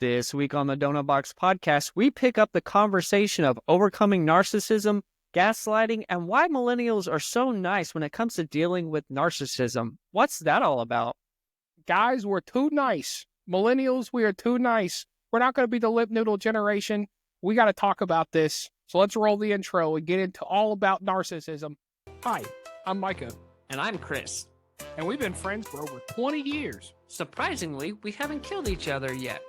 This week on the Doughnut Box Podcast, we pick up the conversation of overcoming narcissism, gaslighting, and why millennials are so nice when it comes to dealing with narcissism. What's that all about? Guys, we're too nice. Millennials, we are too nice. We're not going to be the lip noodle generation. We got to talk about this. So let's roll the intro and get into all about narcissism. Hi, I'm Micah. And I'm Chris. And we've been friends for over 20 years. Surprisingly, we haven't killed each other yet.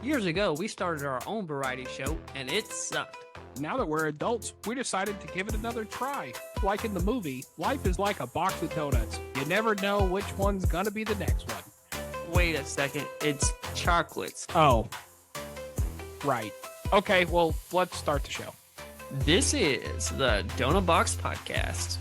Years ago, we started our own variety show, and it sucked. Now that we're adults, we decided to give it another try. Like in the movie, life is like a box of donuts. You never know which one's gonna be the next one. Wait a second, it's chocolates. Oh, right. Okay, well, let's start the show. This is the Doughnut Box Podcast.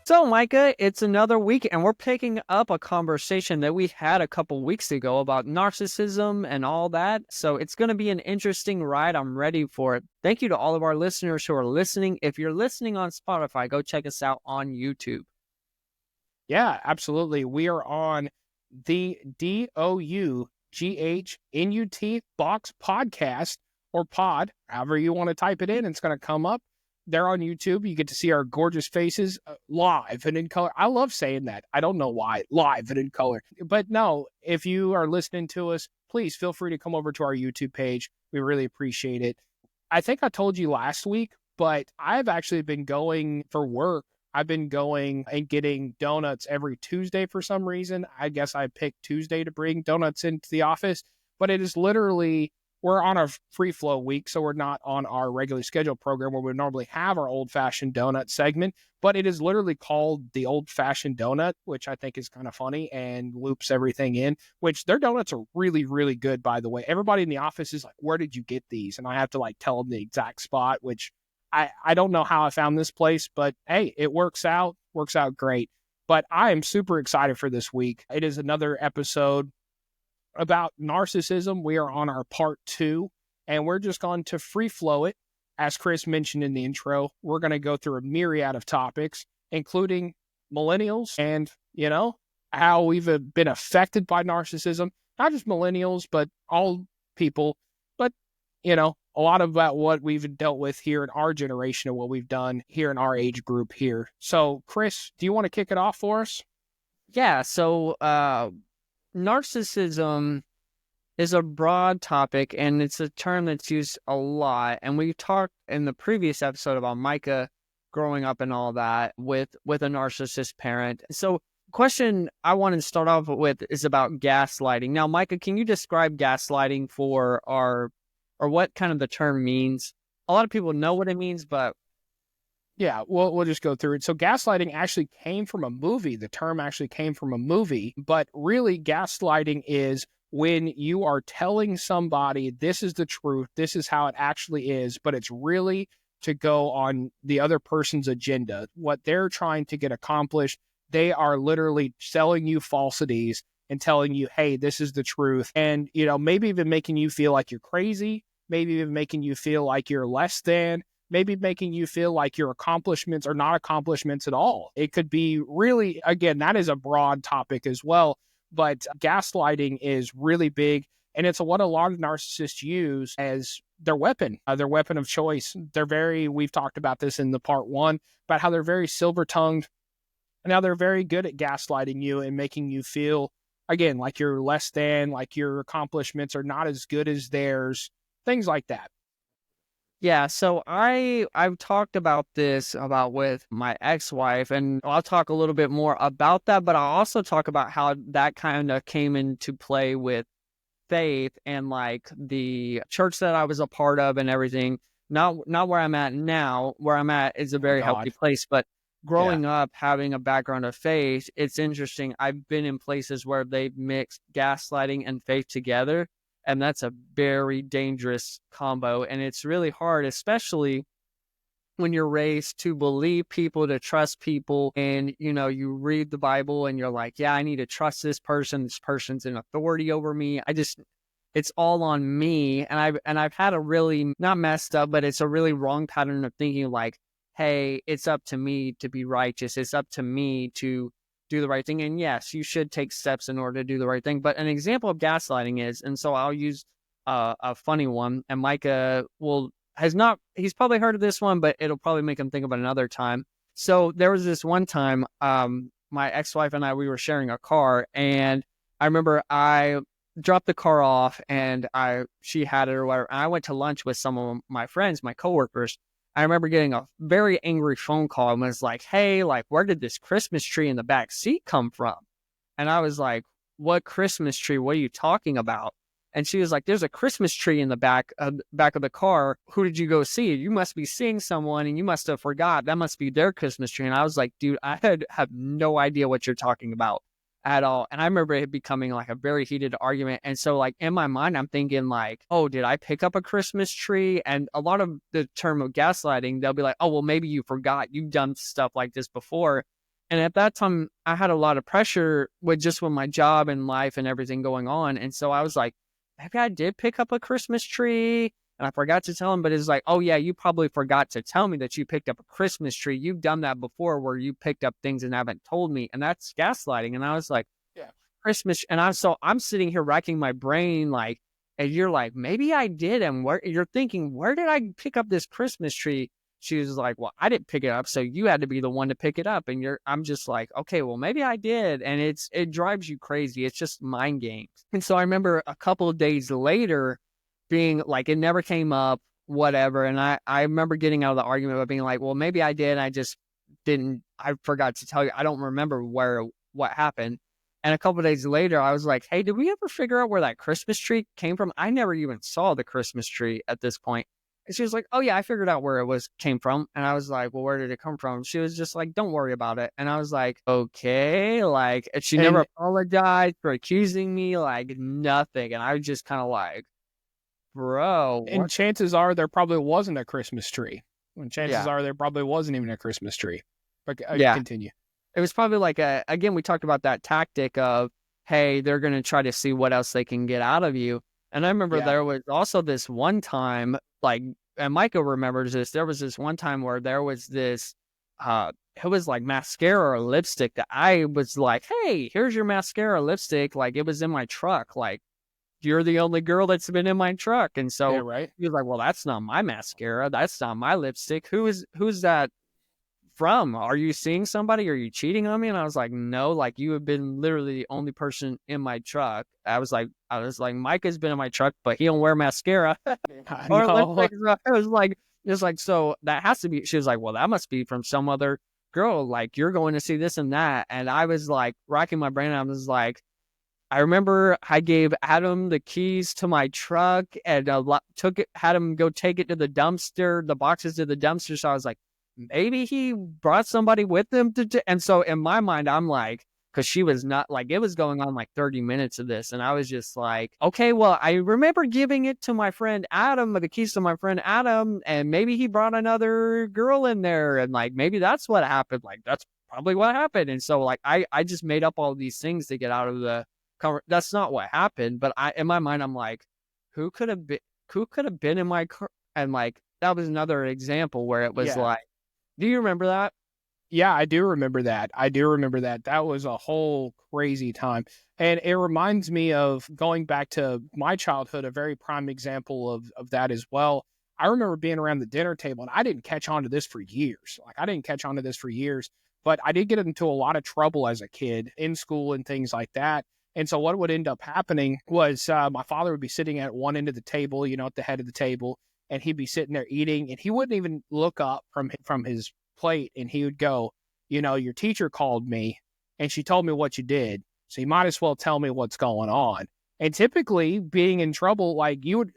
So, Micah, it's another week, and we're picking up a conversation that we had a couple weeks ago about narcissism and all that. So it's going to be an interesting ride. I'm ready for it. Thank you to all of our listeners who are listening. If you're listening on Spotify, go check us out on YouTube. Yeah, absolutely. We are on the DOUGHNUT Box Podcast, or pod, however you want to type it in. It's going to come up. They're on YouTube. You get to see our gorgeous faces live and in color. I love saying that. I don't know why. Live and in color. But no, if you are listening to us, please feel free to come over to our YouTube page. We really appreciate it. I think I told you last week, but I've actually been going for work. I've been going and getting donuts every Tuesday for some reason. I guess I picked Tuesday to bring donuts into the office, but it is literally... We're on a free flow week, so we're not on our regularly scheduled program where we normally have our old-fashioned donut segment, but it is literally called the old-fashioned donut, which I think is kind of funny and loops everything in, which their donuts are really, really good, by the way. Everybody in the office is like, where did you get these? And I have to tell them the exact spot, which I don't know how I found this place, but hey, it works out great. But I am super excited for this week. It is another episode about narcissism. We are on our part 2, and we're just going to free flow it. As Chris mentioned in the intro, we're going to go through a myriad of topics, including millennials and, how we've been affected by narcissism. Not just millennials, but all people. But, a lot about what we've dealt with here in our generation and what we've done here in our age group here. So, Chris, do you want to kick it off for us? Yeah, so, narcissism is a broad topic, and it's a term that's used a lot. And we talked in the previous episode about Micah growing up and all that with a narcissist parent. So question I want to start off with is about gaslighting. Now, Micah, can you describe gaslighting or what kind of the term means? A lot of people know what it means, but... Yeah, we'll just go through it. So gaslighting actually came from a movie. The term actually came from a movie, but really gaslighting is when you are telling somebody this is the truth, this is how it actually is, but it's really to go on the other person's agenda. What they're trying to get accomplished, they are literally selling you falsities and telling you, hey, this is the truth. And, maybe even making you feel like you're crazy, maybe even making you feel like you're less than, maybe making you feel like your accomplishments are not accomplishments at all. It could be really, again, that is a broad topic as well, but gaslighting is really big, and it's what a lot of narcissists use as their weapon of choice. We've talked about this in the part 1, about how they're very silver-tongued, and how they're very good at gaslighting you and making you feel, again, like you're less than, like your accomplishments are not as good as theirs, things like that. Yeah, so I've talked about this with my ex-wife, and I'll talk a little bit more about that, but I'll also talk about how that kind of came into play with faith and the church that I was a part of and everything. Not where I'm at now. Where I'm at is a very healthy place, but growing up, having a background of faith, it's interesting. I've been in places where they've mixed gaslighting and faith together. And that's a very dangerous combo. And it's really hard, especially when you're raised to believe people, to trust people. And, you read the Bible and you're like, yeah, I need to trust this person. This person's in authority over me. It's all on me. And I've had a really, not messed up, but it's a really wrong pattern of thinking hey, it's up to me to be righteous. It's up to me to do the right thing. And yes, you should take steps in order to do the right thing. But an example of gaslighting is, and so I'll use a funny one, and Micah he's probably heard of this one, but it'll probably make him think about another time. So there was this one time, my ex-wife and I, we were sharing a car, and I remember I dropped the car off and she had it or whatever. And I went to lunch with some of my friends, my coworkers. I remember getting a very angry phone call and was like, hey, like, where did this Christmas tree in the back seat come from? And I was like, what Christmas tree? What are you talking about? And she was like, there's a Christmas tree in the back of the car. Who did you go see? You must be seeing someone and you must have forgot. That must be their Christmas tree. And I was like, dude, I have no idea what you're talking about at all. And I remember it becoming like a very heated argument. And so like in my mind, I'm thinking like, oh, did I pick up a Christmas tree? And a lot of the term of gaslighting, they'll be like, oh, well, maybe you forgot. You've done stuff like this before. And at that time, I had a lot of pressure with my job and life and everything going on. And so I was like, maybe I did pick up a Christmas tree and I forgot to tell him, but it's like, oh yeah, you probably forgot to tell me that you picked up a Christmas tree. You've done that before where you picked up things and haven't told me. And that's gaslighting. And I was like, yeah, Christmas. And I'm sitting here racking my brain, like, and you're like, maybe I did. And you're thinking, where did I pick up this Christmas tree? She was like, well, I didn't pick it up. So you had to be the one to pick it up. And I'm just like, okay, well, maybe I did. And it drives you crazy. It's just mind games. And so I remember a couple of days later being like, it never came up, whatever. And I remember getting out of the argument by being like, well, maybe I did. I just didn't, I forgot to tell you. I don't remember what happened. And a couple of days later, I was like, hey, did we ever figure out where that Christmas tree came from? I never even saw the Christmas tree at this point. And she was like, oh yeah, I figured out where it came from. And I was like, well, where did it come from? She was just like, don't worry about it. And I was like, okay, like, and she never apologized for accusing me, like nothing. And I was just kind of like, bro. And chances are there probably wasn't a Christmas tree. And chances are there probably wasn't even a Christmas tree. But continue. It was probably like again, we talked about that tactic of, hey, they're going to try to see what else they can get out of you. And I remember there was also this one time, like, and Micah remembers this, there was this one time where there was this, it was like mascara or lipstick that I was like, hey, here's your mascara lipstick. Like, it was in my truck. Like, you're the only girl that's been in my truck. And so he was like, well, that's not my mascara. That's not my lipstick. Who's that from? Are you seeing somebody? Are you cheating on me? And I was like, no, like, you have been literally the only person in my truck. I was like, Micah's been in my truck, but he don't wear mascara. Or lipstick. It was like, so that has to be, she was like, well, that must be from some other girl. Like, you're going to see this and that. And I was like racking my brain. I was like, I remember I gave Adam the keys to my truck and had him go take it to the dumpster, the boxes to the dumpster. So I was like, maybe he brought somebody with him and so in my mind, I'm like, because she was not like, it was going on like 30 minutes of this. And I was just like, okay, well, I remember giving it to my friend Adam, the keys to my friend Adam, and maybe he brought another girl in there. And like, maybe that's what happened. Like, that's probably what happened. And so like, I just made up all these things to get out of the cover. That's not what happened. But in my mind, I'm like, who could have been in my car? And like, that was another example where it was like, do you remember that? Yeah, I do remember that. That was a whole crazy time. And it reminds me of going back to my childhood, a very prime example of that as well. I remember being around the dinner table, and I didn't catch on to this for years. But I did get into a lot of trouble as a kid in school and things like that. And so what would end up happening was my father would be sitting at one end of the table, at the head of the table, and he'd be sitting there eating, and he wouldn't even look up from his plate, and he would go, your teacher called me, and she told me what you did, so you might as well tell me what's going on. And typically, being in trouble, like, you would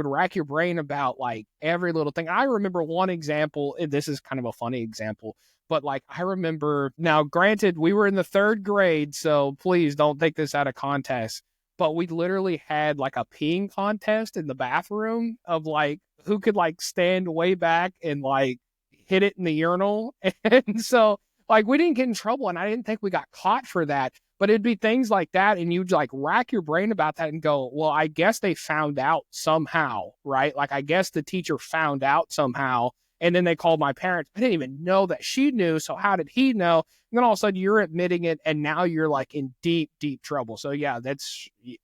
rack your brain about, like, every little thing. I remember one example, and this is kind of a funny example, but, like, I remember, now, granted, we were in the 3rd grade, so please don't take this out of context, but we literally had, like, a peeing contest in the bathroom of, like, who could, like, stand way back and, like, hit it in the urinal. And so, like, we didn't get in trouble, and I didn't think we got caught for that, but it'd be things like that, and you'd, like, rack your brain about that and go, well, I guess they found out somehow, right? Like, I guess the teacher found out somehow, And then they called my parents. I didn't even know that she knew. So how did he know? And then all of a sudden you're admitting it, and now you're like in deep, deep trouble. So yeah,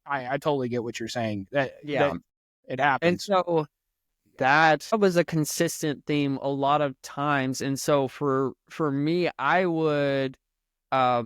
I totally get what you're saying. That it happens. And so that was a consistent theme a lot of times. And so for me, I would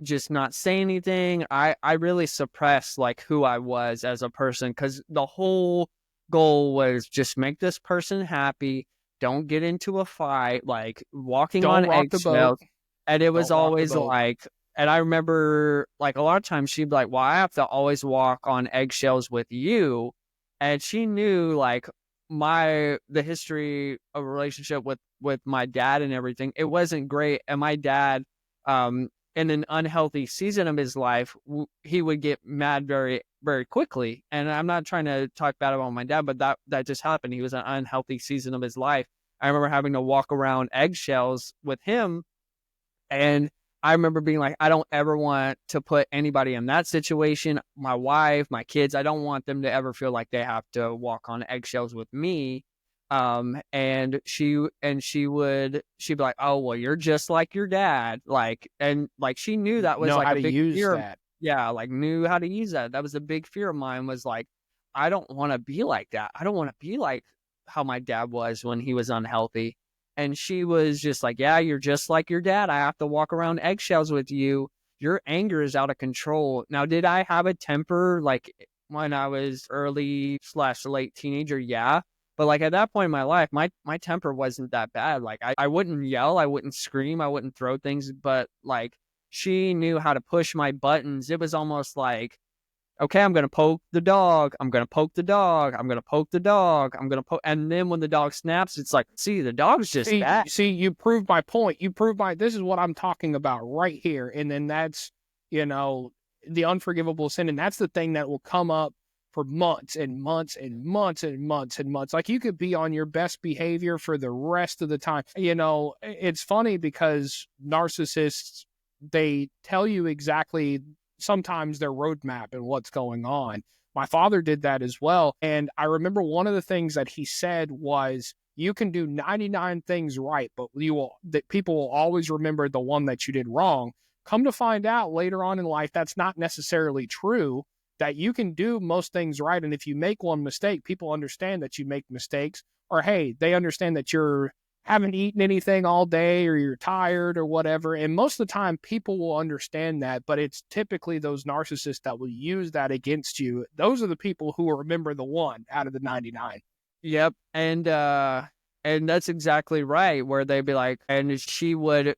just not say anything. I really suppressed like who I was as a person, because the whole goal was just make this person happy. Don't get into a fight, like walking on eggshells. And it was always like, and I remember like a lot of times she'd be like, well, I have to always walk on eggshells with you. And she knew like the history of a relationship with my dad and everything. It wasn't great. And my dad, in an unhealthy season of his life, he would get mad very, very quickly. And I'm not trying to talk bad about my dad, but that just happened. He was an unhealthy season of his life. I remember having to walk around eggshells with him. And I remember being like, I don't ever want to put anybody in that situation. My wife, my kids, I don't want them to ever feel like they have to walk on eggshells with me. And she'd be like, oh, well, you're just like your dad. And she knew that was know like how a to big use fear. that. Yeah. Like knew how to use that. That was a big fear of mine, was like, I don't want to be like that. I don't want to be like how my dad was when he was unhealthy. And she was just like, yeah, you're just like your dad. I have to walk around eggshells with you. Your anger is out of control. Now, did I have a temper like when I was early/late teenager? Yeah. But like at that point in my life, my temper wasn't that bad. Like I wouldn't yell, I wouldn't scream, I wouldn't throw things, but like she knew how to push my buttons. It was almost like, okay, I'm going to poke the dog. I'm going to poke the dog. I'm going to poke the dog. I'm going to poke. And then when the dog snaps, it's like, see, the dog's just bad. See, you proved my point. This is what I'm talking about right here. And then that's, the unforgivable sin. And that's the thing that will come up for months and months and months and months and months. Like you could be on your best behavior for the rest of the time. It's funny because narcissists, they tell you exactly sometimes their roadmap and what's going on. My father did that as well. And I remember one of the things that he said was, you can do 99 things right, but people will always remember the one that you did wrong. Come to find out later on in life, that's not necessarily true, that you can do most things right. And if you make one mistake, people understand that you make mistakes, or, hey, they understand that you're haven't eaten anything all day, or you're tired or whatever. And most of the time people will understand that, but it's typically those narcissists that will use that against you. Those are the people who will remember the one out of the 99. Yep. And that's exactly right, where they'd be like, and she would,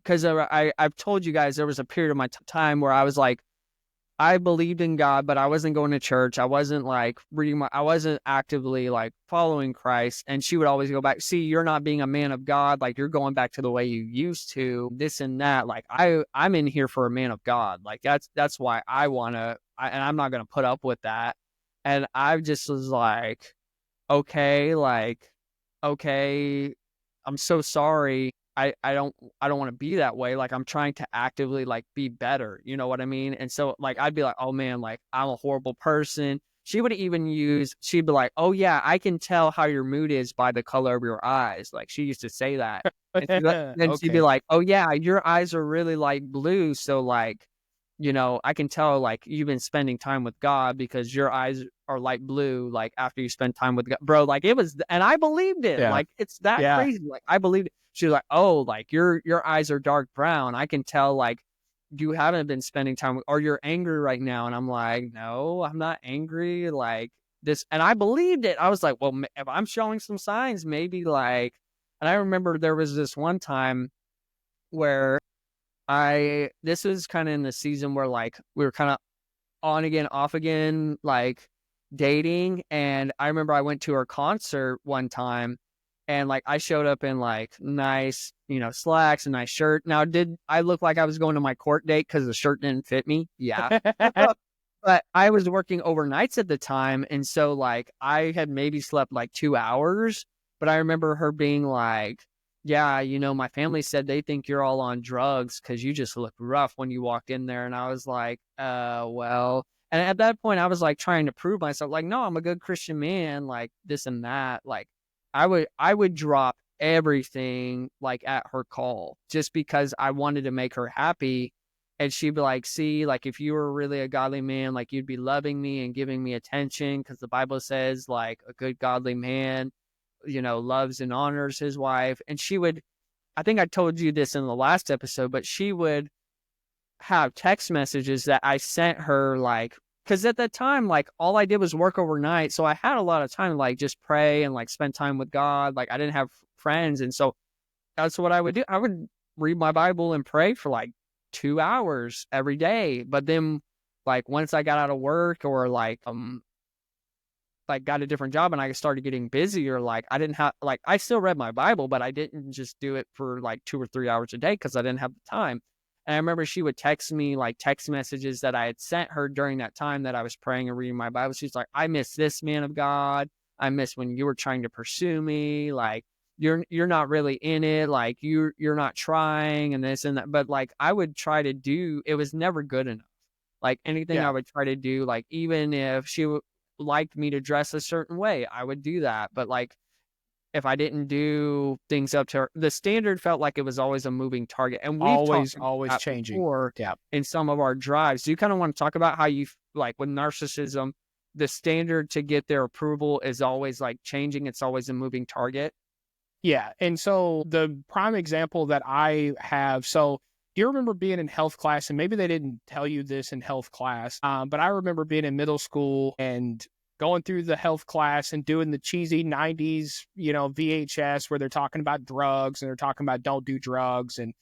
because I've told you guys there was a period of my time where I was like, I believed in God, but I wasn't going to church. I wasn't like I wasn't actively like following Christ. And she would always go back, see, you're not being a man of God. Like you're going back to the way you used to, this and that. Like I'm in here for a man of God. Like that's why I want to, and I'm not going to put up with that. And I just was like, okay, I'm so sorry. I don't want to be that way. Like I'm trying to actively like be better. You know what I mean? And so like, I'd be like, oh man, like I'm a horrible person. She'd be like, oh yeah, I can tell how your mood is by the color of your eyes. Like she used to say that. And then she'd be like, oh yeah, your eyes are really like blue. So like, I can tell like you've been spending time with God because your eyes are light blue. Like after you spend time with God, bro, like it was, and I believed it. Yeah. Like it's that crazy. Like I believed it. She was like, oh, like your eyes are dark brown. I can tell like you haven't been spending time with, or you're angry right now. And I'm like, no, I'm not angry. Like this. And I believed it. I was like, well, if I'm showing some signs, maybe like, and I remember there was this one time where this was kind of in the season where like we were kind of on again, off again, like dating. And I remember I went to her concert one time, and like I showed up in like nice, slacks, a nice shirt. Now, did I look like I was going to my court date because the shirt didn't fit me? Yeah. But I was working overnights at the time. And so like I had maybe slept like 2 hours, but I remember her being like, yeah, my family said they think you're all on drugs because you just look rough when you walked in there. And I was like, well, and at that point I was like trying to prove myself, like, no, I'm a good Christian man, like this and that. Like I would drop everything like at her call just because I wanted to make her happy. And she'd be like, see, like if you were really a godly man, like you'd be loving me and giving me attention, because the Bible says like a good godly man, loves and honors his wife. And she would, I think I told you this in the last episode, but she would have text messages that I sent her, like, because at that time, like all I did was work overnight. So I had a lot of time to like just pray and like spend time with God. Like I didn't have friends. And so that's what I would do. I would read my Bible and pray for like 2 hours every day. But then like once I got out of work or like got a different job and I started getting busier, like I didn't have, like I still read my Bible, but I didn't just do it for like 2 or 3 hours a day because I didn't have the time. And I remember she would text me like text messages that I had sent her during that time that I was praying and reading my Bible. She's like, I miss this man of God. I miss when you were trying to pursue me. Like you're not really in it. Like you're not trying and this and that. But like I would try to do, it was never good enough. Like anything I would try to do, like even if she liked me to dress a certain way, I would do that. But like if I didn't do things up to her, the standard felt like it was always a moving target. And we've always talked changing before in some of our drives. Do you kind of want to talk about how you, like with narcissism, the standard to get their approval is always like changing? It's always a moving target. Yeah. And so the prime example that I have, so do you remember being in health class? And maybe they didn't tell you this in health class, but I remember being in middle school and going through the health class and doing the cheesy 90s, VHS where they're talking about drugs and they're talking about don't do drugs and,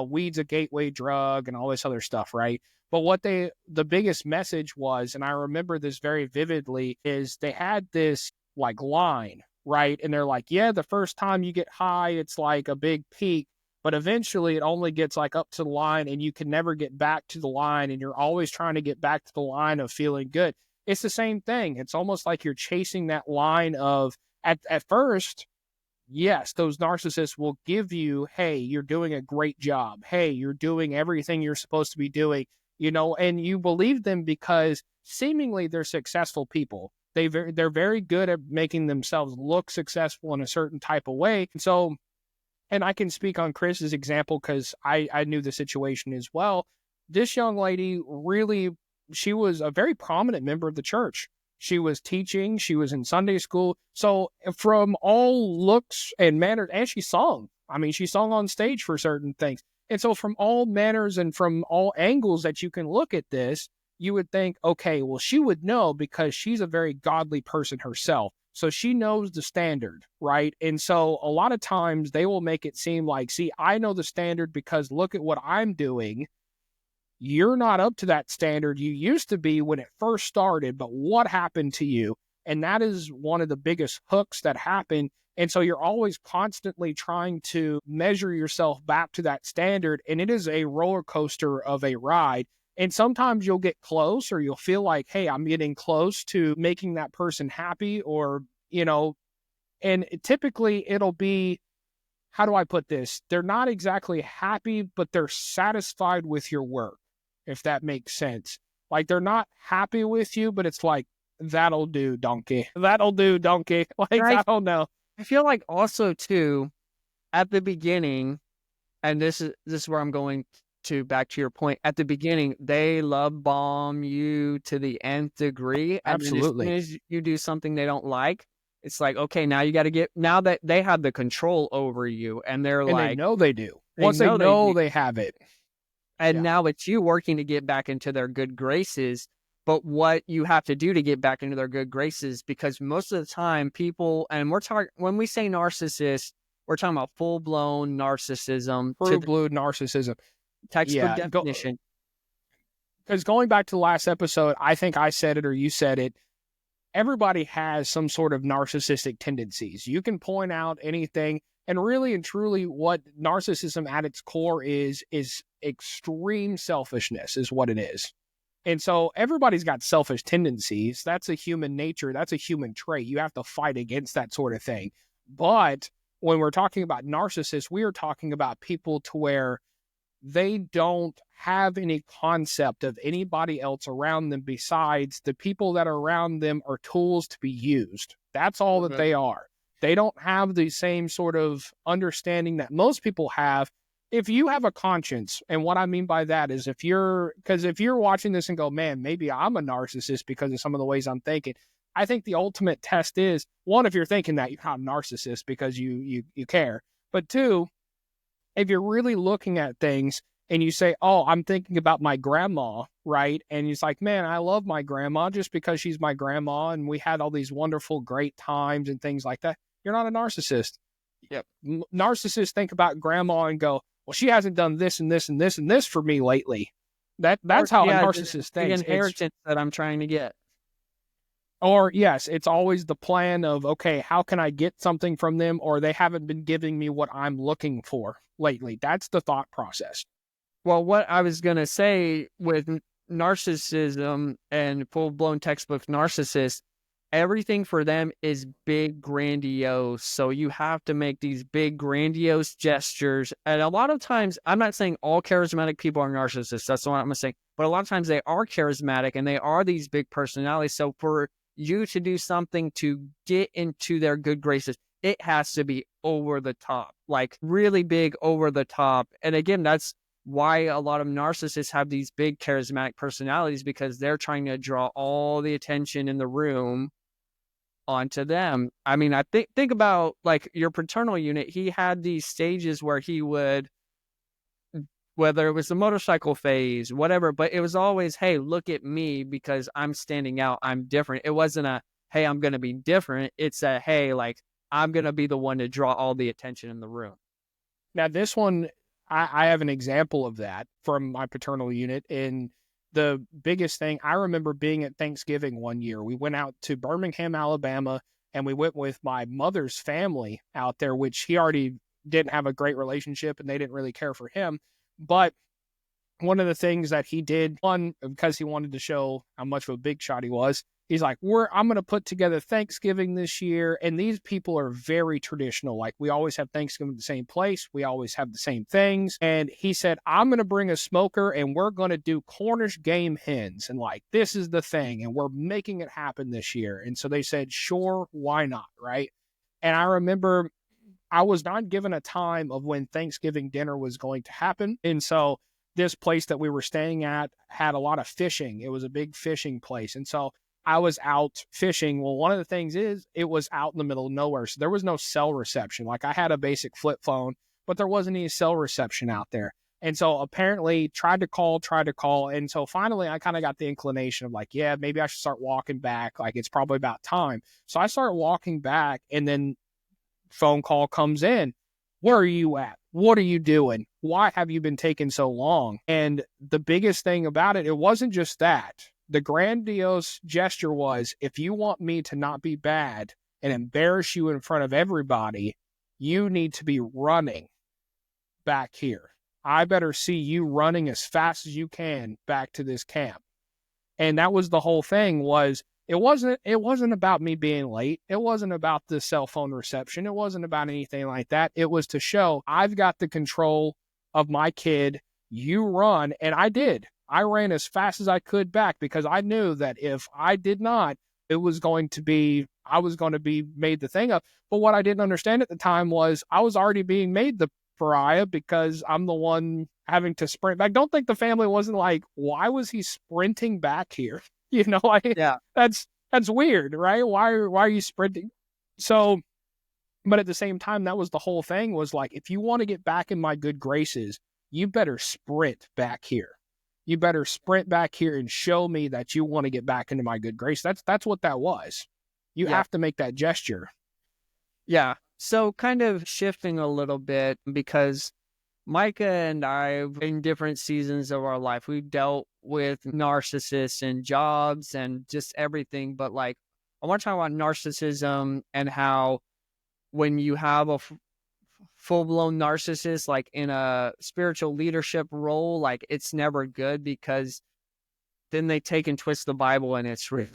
weed's a gateway drug and all this other stuff, right? But the biggest message was, and I remember this very vividly, is they had this like line, right? And they're like, yeah, the first time you get high, it's like a big peak, but eventually it only gets like up to the line and you can never get back to the line. And you're always trying to get back to the line of feeling good. It's the same thing. It's almost like you're chasing that line of at first, yes, those narcissists will give you, hey, you're doing a great job. Hey, you're doing everything you're supposed to be doing, and you believe them because seemingly they're successful people. They're very good at making themselves look successful in a certain type of way. So, and I can speak on Chris's example because I knew the situation as well. This young lady really, she was a very prominent member of the church. She was teaching, she was in Sunday school. So from all looks and manners, and she sung. I mean, she sung on stage for certain things. And so from all manners and from all angles that you can look at this, you would think, okay, well, she would know because she's a very godly person herself. So she knows the standard, right? And so a lot of times they will make it seem like, see, I know the standard because look at what I'm doing. You're not up to that standard. You used to be when it first started, but what happened to you? And that is one of the biggest hooks that happen. And so you're always constantly trying to measure yourself back to that standard. And it is a roller coaster of a ride. And sometimes you'll get close or you'll feel like, hey, I'm getting close to making that person happy or, and typically it'll be, how do I put this? They're not exactly happy, but they're satisfied with your work, if that makes sense. Like they're not happy with you, but it's like, that'll do, donkey. That'll do, donkey. Like, I don't know. I feel like also too, at the beginning, and this is where I'm going to back to your point. At the beginning, they love bomb you to the nth degree. Absolutely. And as soon as you do something they don't like, it's like, okay, now you got to now that they have the control over you and they're like, they know they do. Once they know they have it. And now it's you working to get back into their good graces. But what you have to do to get back into their good graces, because most of the time people, and when we say narcissist, we're talking about full-blown narcissism. Full-blown narcissism. Textbook definition. Because going back to the last episode, I think I said it or you said it. Everybody has some sort of narcissistic tendencies. You can point out anything. And really and truly what narcissism at its core is extreme selfishness is what it is. And so everybody's got selfish tendencies. That's a human nature. That's a human trait. You have to fight against that sort of thing. But when we're talking about narcissists, we are talking about people to where they don't have any concept of anybody else around them besides the people that are around them are tools to be used. That's all that they are. They don't have the same sort of understanding that most people have. If you have a conscience, and what I mean by that is if you're watching this and go, man, maybe I'm a narcissist because of some of the ways I'm thinking. I think the ultimate test is, one, if you're thinking that, you're not a narcissist because you care. But two, if you're really looking at things and you say, oh, I'm thinking about my grandma, right? And it's like, man, I love my grandma just because she's my grandma and we had all these wonderful, great times and things like that. You're not a narcissist. Yep. Narcissists think about grandma and go, well, she hasn't done this and this and this and this for me lately. That's how a narcissist thinks. The inheritance that I'm trying to get. Or yes, it's always the plan of, okay, how can I get something from them? Or they haven't been giving me what I'm looking for lately. That's the thought process. Well, what I was going to say with narcissism and full-blown textbook narcissists, everything for them is big, grandiose. So you have to make these big, grandiose gestures. And a lot of times, I'm not saying all charismatic people are narcissists. That's not what I'm saying. But a lot of times they are charismatic and they are these big personalities. So for you to do something to get into their good graces, it has to be over the top, like really big over the top. And again, that's why a lot of narcissists have these big charismatic personalities, because they're trying to draw all the attention in the room onto them. I mean, I think about like your paternal unit. He had these stages where he would, whether it was the motorcycle phase, whatever, but it was always, hey, look at me because I'm standing out. I'm different. It wasn't a, hey, I'm going to be different. It's a, hey, like, I'm going to be the one to draw all the attention in the room. Now, this one, I have an example of that from my paternal unit. And the biggest thing, I remember being at Thanksgiving one year. We went out to Birmingham, Alabama, and we went with my mother's family out there, which he already didn't have a great relationship and they didn't really care for him. But one of the things that he did, one, because he wanted to show how much of a big shot he was, he's like, I'm going to put together Thanksgiving this year. And these people are very traditional. Like, we always have Thanksgiving at the same place. We always have the same things. And he said, I'm going to bring a smoker and we're going to do Cornish game hens. And like, this is the thing. And we're making it happen this year. And so they said, sure, why not? Right. And I remember I was not given a time of when Thanksgiving dinner was going to happen. And so this place that we were staying at had a lot of fishing. It was a big fishing place. And so I was out fishing. Well, one of the things is it was out in the middle of nowhere. So there was no cell reception. Like, I had a basic flip phone, but there wasn't any cell reception out there. And so apparently tried to call. And so finally I kind of got the inclination of like, yeah, maybe I should start walking back. Like, it's probably about time. So I started walking back, and then phone call comes in. Where are you at? What are you doing? Why have you been taking so long? And the biggest thing about it, it wasn't just that. The grandiose gesture was, if you want me to not be bad and embarrass you in front of everybody, you need to be running back here. I better see you running as fast as you can back to this camp. And that was the whole thing. Was it wasn't about me being late. It wasn't about the cell phone reception. It wasn't about anything like that. It was to show I've got the control of my kid. You run. And I did. I ran as fast as I could back, because I knew that if I did not, I was going to be made the thing of. But what I didn't understand at the time was I was already being made the pariah because I'm the one having to sprint back. Don't think the family wasn't like, why was he sprinting back here? You know, Yeah. That's weird, right? Why are you sprinting? So, but at the same time, that was the whole thing, was like, if you want to get back in my good graces, you better sprint back here. You better sprint back here and show me that you want to get back into my good grace. That's what that was. You have to make that gesture. Yeah. So kind of shifting a little bit, because Micah and I, in different seasons of our life, we've dealt with narcissists and jobs and just everything. But like, I want to talk about narcissism and how when you have a full-blown narcissist, like in a spiritual leadership role, like, it's never good, because then they take and twist the Bible, and it's really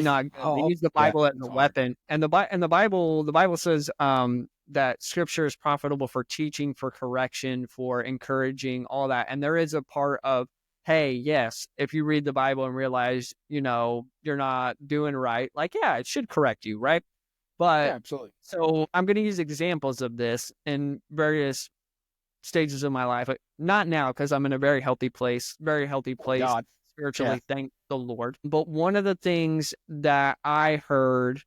not good. They use the Bible as a weapon. And the Bible says that scripture is profitable for teaching, for correction, for encouraging, all that. And there is a part of, hey, yes, if you read the Bible and realize, you're not doing right, like, yeah, it should correct you, right? But Yeah, absolutely. so I'm going to use examples of this in various stages of my life. Not now, because I'm in a very healthy place God. spiritually, thank the Lord. But one of the things that I heard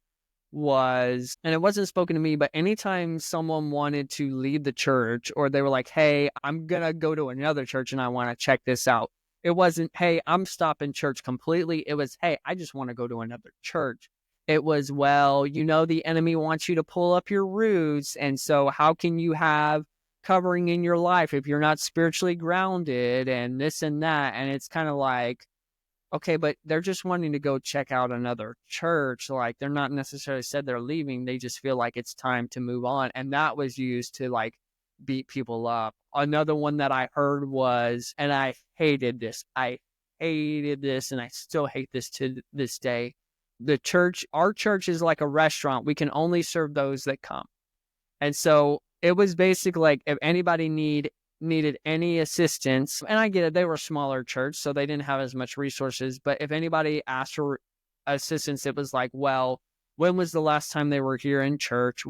was, and it wasn't spoken to me, but anytime someone wanted to leave the church, or they were like, hey, I'm going to go to another church and I want to check this out. It wasn't, hey, I'm stopping church completely. It was, hey, I just want to go to another church. It was, well, the enemy wants you to pull up your roots. And so how can you have covering in your life if you're not spiritually grounded, and this and that? And it's kind of like, okay, but they're just wanting to go check out another church. Like, they're not necessarily said they're leaving. They just feel like it's time to move on. And that was used to like beat people up. Another one that I heard was, and I hated this. And I still hate this to this day. Our church is like a restaurant. We can only serve those that come. And so it was basically like, if anybody needed any assistance, and I get it, they were a smaller church, so they didn't have as much resources, but if anybody asked for assistance, it was like, well, when was the last time they were here in church?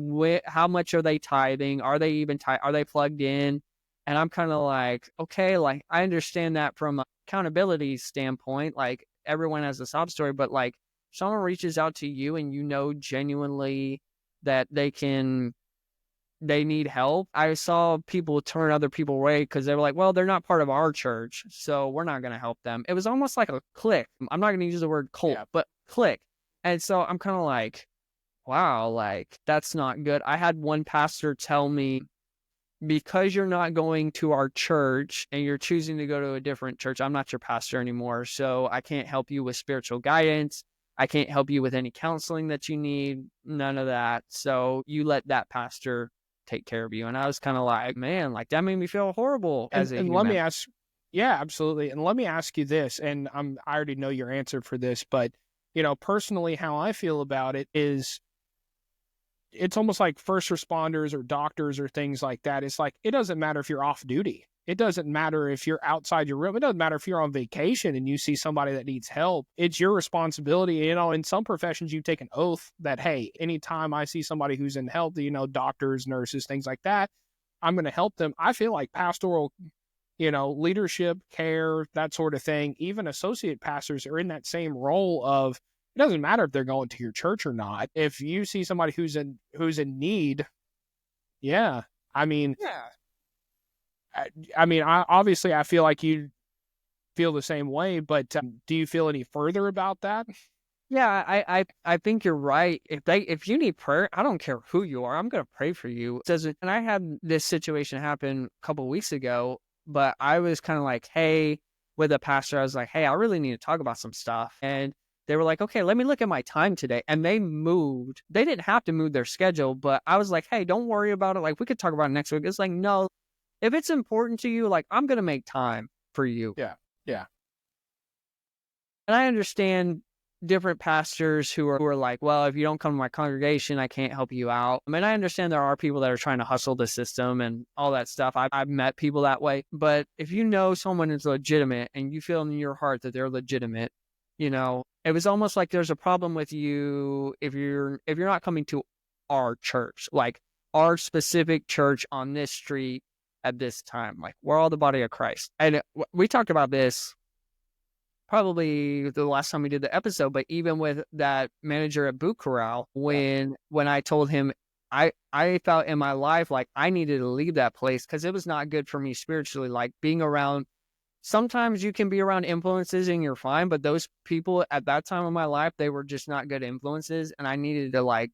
How much are they tithing? Are they even are they plugged in? And I'm kind of like, okay, like, I understand that from an accountability standpoint, like, everyone has a sob story, but like, someone reaches out to you and genuinely that they need help. I saw people turn other people away because they were like, well, they're not part of our church, so we're not going to help them. It was almost like a clique. I'm not going to use the word cult, but clique. And so I'm kind of like, wow, like, that's not good. I had one pastor tell me, because you're not going to our church and you're choosing to go to a different church, I'm not your pastor anymore. So I can't help you with spiritual guidance. I can't help you with any counseling that you need. None of that. So you let that pastor take care of you. And I was kind of like, man, like, that made me feel horrible as a And human. let me ask, yeah, absolutely. And let me ask you this, and I already know your answer for this, but personally, how I feel about it is, it's almost like first responders or doctors or things like that. It's like, it doesn't matter if you're off duty. It doesn't matter if you're outside your room. It doesn't matter if you're on vacation and you see somebody that needs help. It's your responsibility. In some professions, you take an oath that, hey, anytime I see somebody who's in health, doctors, nurses, things like that, I'm going to help them. I feel like pastoral, leadership, care, that sort of thing, even associate pastors are in that same role of, it doesn't matter if they're going to your church or not. If you see somebody who's in need, yeah, I mean, obviously, I feel like you feel the same way, but do you feel any further about that? Yeah, I think you're right. If you need prayer, I don't care who you are, I'm gonna pray for you. And I had this situation happen a couple of weeks ago, but I was kind of like, hey, with a pastor, I was like, hey, I really need to talk about some stuff. And they were like, okay, let me look at my time today. And they moved. They didn't have to move their schedule, but I was like, hey, don't worry about it. Like, we could talk about it next week. It's like, no, if it's important to you, like, I'm going to make time for you. Yeah. Yeah. And I understand different pastors who are like, well, if you don't come to my congregation, I can't help you out. I mean, I understand there are people that are trying to hustle the system and all that stuff. I've met people that way. But if you know someone is legitimate and you feel in your heart that they're legitimate, it was almost like there's a problem with you if you're not coming to our church, like our specific church on this street at this time. Like, we're all the body of Christ. And we talked about this probably the last time we did the episode, but even with that manager at Boot Corral, when I told him I felt in my life like I needed to leave that place because it was not good for me spiritually, like being around. Sometimes you can be around influences and you're fine, but those people at that time of my life, they were just not good influences. And I needed to like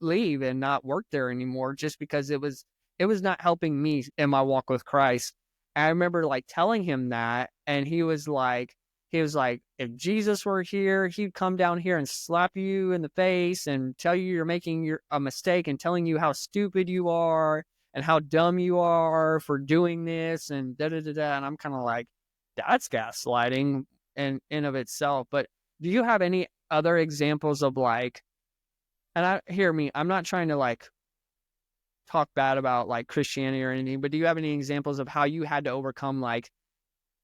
leave and not work there anymore just because it was not helping me in my walk with Christ. And I remember like telling him that, and he was like, if Jesus were here, he'd come down here and slap you in the face and tell you you're making a mistake and telling you how stupid you are and how dumb you are for doing this and da-da-da-da. And I'm kind of like, that's gaslighting in of itself. But do you have any other examples of like, and hear me, I'm not trying to like talk bad about like Christianity or anything, but do you have any examples of how you had to overcome like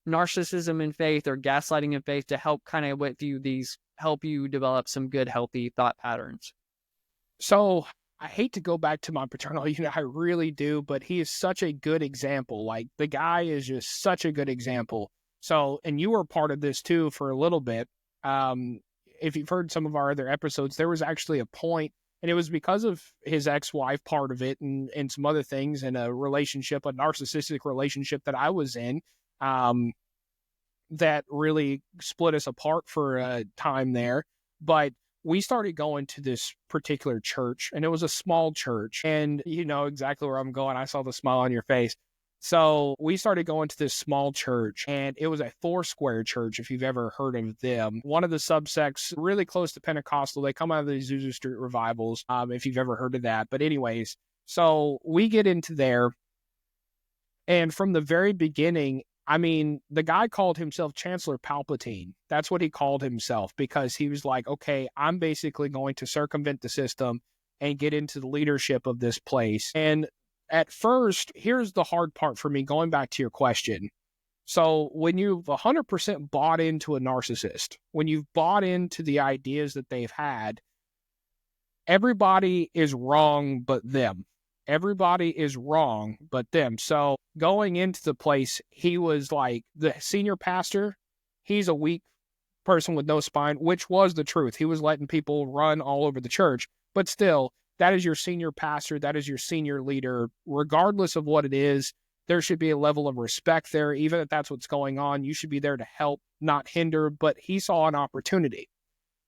narcissism in faith or gaslighting in faith to help kind of help you develop some good, healthy thought patterns? So I hate to go back to my paternal unit. I really do, but he is such a good example. Like, the guy is just such a good example. So, and you were part of this too for a little bit. If you've heard some of our other episodes, there was actually a point, and it was because of his ex-wife part of it and some other things, and a relationship, a narcissistic relationship that I was in, that really split us apart for a time there. But we started going to this particular church, and it was a small church, and you know exactly where I'm going. I saw the smile on your face. So we started going to this small church, and it was a Foursquare church, if you've ever heard of them. One of the subsects, really close to Pentecostal. They come out of the Azusa Street revivals, if you've ever heard of that. But anyways, so we get into there, and from the very beginning, I mean, the guy called himself Chancellor Palpatine. That's what he called himself, because he was like, okay, I'm basically going to circumvent the system and get into the leadership of this place. And at first, here's the hard part for me, going back to your question. So when you've 100% bought into a narcissist, when you've bought into the ideas that they've had, everybody is wrong but them. Everybody is wrong but them. So going into the place, he was like, the senior pastor, he's a weak person with no spine, which was the truth. He was letting people run all over the church. But still, that is your senior pastor. That is your senior leader. Regardless of what it is, there should be a level of respect there. Even if that's what's going on, you should be there to help, not hinder. But he saw an opportunity.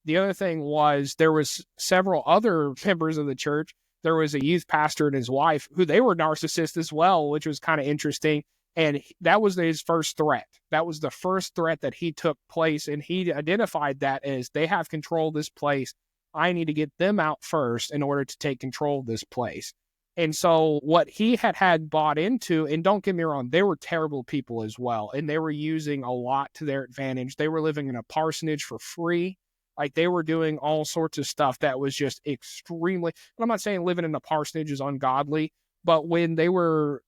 The other thing was, there was several other members of the church. There was a youth pastor and his wife, who they were narcissists as well, which was kind of interesting. And that was his first threat. That was the first threat that he took place. And he identified that as, they have control of this place. I need to get them out first in order to take control of this place. And so what he had bought into, and don't get me wrong, they were terrible people as well. And they were using a lot to their advantage. They were living in a parsonage for free. Like, they were doing all sorts of stuff that was just extremely, and I'm not saying living in a parsonage is ungodly, but when they wouldn't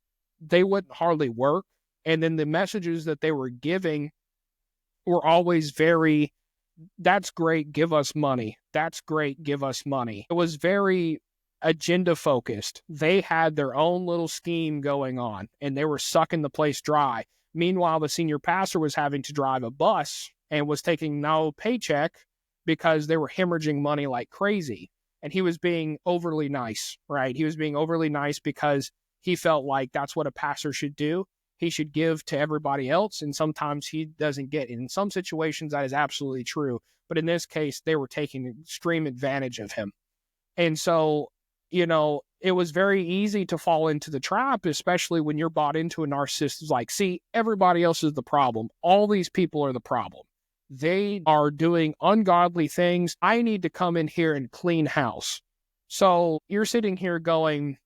hardly work. And then the messages that they were giving were always very, that's great, give us money. That's great, give us money. It was very agenda focused. They had their own little scheme going on, and they were sucking the place dry. Meanwhile, the senior pastor was having to drive a bus and was taking no paycheck because they were hemorrhaging money like crazy. And he was being overly nice, right? He was being overly nice because he felt like that's what a pastor should do. He should give to everybody else, and sometimes he doesn't get it. In some situations, that is absolutely true. But in this case, they were taking extreme advantage of him. And so, you know, it was very easy to fall into the trap, especially when you're bought into a narcissist. It's like, see, everybody else is the problem. All these people are the problem. They are doing ungodly things. I need to come in here and clean house. So you're sitting here going,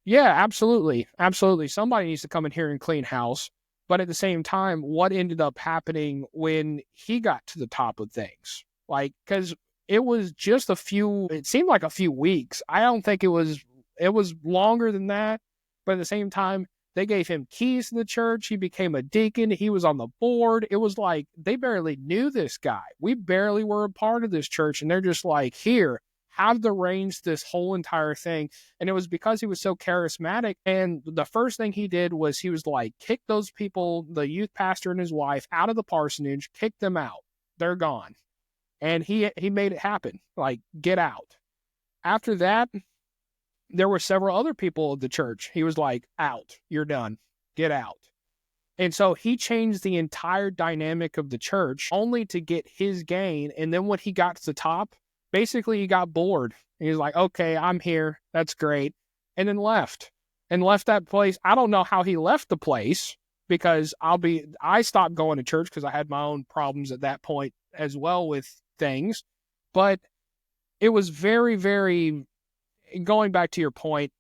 yeah, absolutely. Absolutely. Somebody needs to come in here and clean house. But at the same time, what ended up happening when he got to the top of things? Like, because it was just it seemed like a few weeks. I don't think it was longer than that. But at the same time, they gave him keys to the church. He became a deacon. He was on the board. It was like, they barely knew this guy. We barely were a part of this church. And they're just like, here, have the reins to this whole entire thing. And it was because he was so charismatic. And the first thing he did was, he was like, kick those people, the youth pastor and his wife, out of the parsonage, kick them out. They're gone. And he made it happen. Like, get out. After that, there were several other people of the church. He was like, out, you're done, get out. And so he changed the entire dynamic of the church only to get his gain. And then when he got to the top, basically he got bored. He was like, okay, I'm here. That's great. And then left that place. I don't know how he left the place, because I stopped going to church because I had my own problems at that point as well with things. But it was very, very, going back to your point,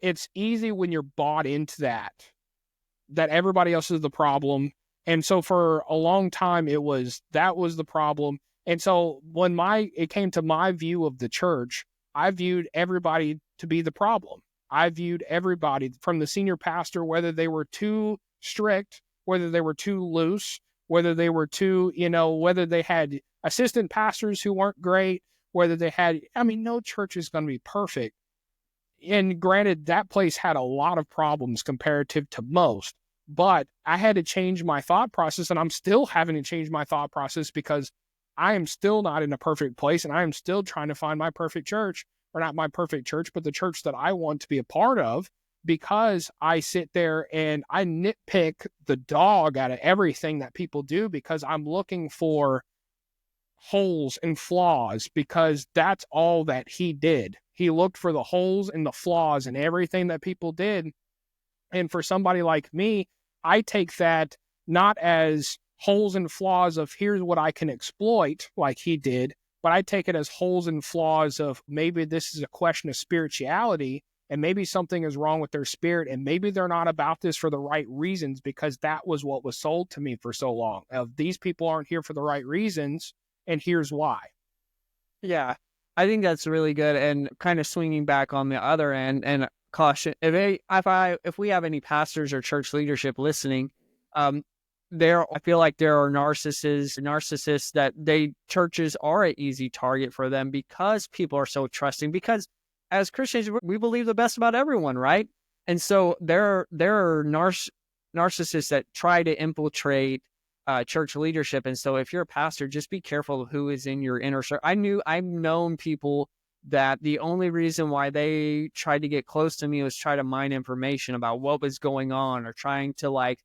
it's easy when you're bought into that everybody else is the problem. And so for a long time, that was the problem. And so when it came to my view of the church, I viewed everybody to be the problem. I viewed everybody, from the senior pastor, whether they were too strict, whether they were too loose, whether they were too, whether they had assistant pastors who weren't great, whether they had, I mean, no church is going to be perfect. And granted, that place had a lot of problems comparative to most, but I had to change my thought process, and I'm still having to change my thought process because I am still not in a perfect place, and I am still trying to find my perfect church, or not my perfect church, but the church that I want to be a part of, because I sit there and I nitpick the dog out of everything that people do because I'm looking for holes and flaws, because that's all that he did. He looked for the holes and the flaws in everything that people did. And for somebody like me, I take that not as holes and flaws of here's what I can exploit like he did, but I take it as holes and flaws of maybe this is a question of spirituality, and maybe something is wrong with their spirit, and maybe they're not about this for the right reasons, because that was what was sold to me for so long. Of these people aren't here for the right reasons, and here's why. Yeah, I think that's really good. And kind of swinging back on the other end, and caution, if we have any pastors or church leadership listening, I feel like there are narcissists that churches are an easy target for them, because people are so trusting, because as Christians, we believe the best about everyone, right? And so there are narcissists that try to infiltrate church leadership. And so if you're a pastor, just be careful of who is in your inner circle. I've known people that the only reason why they tried to get close to me was try to mine information about what was going on, or trying to like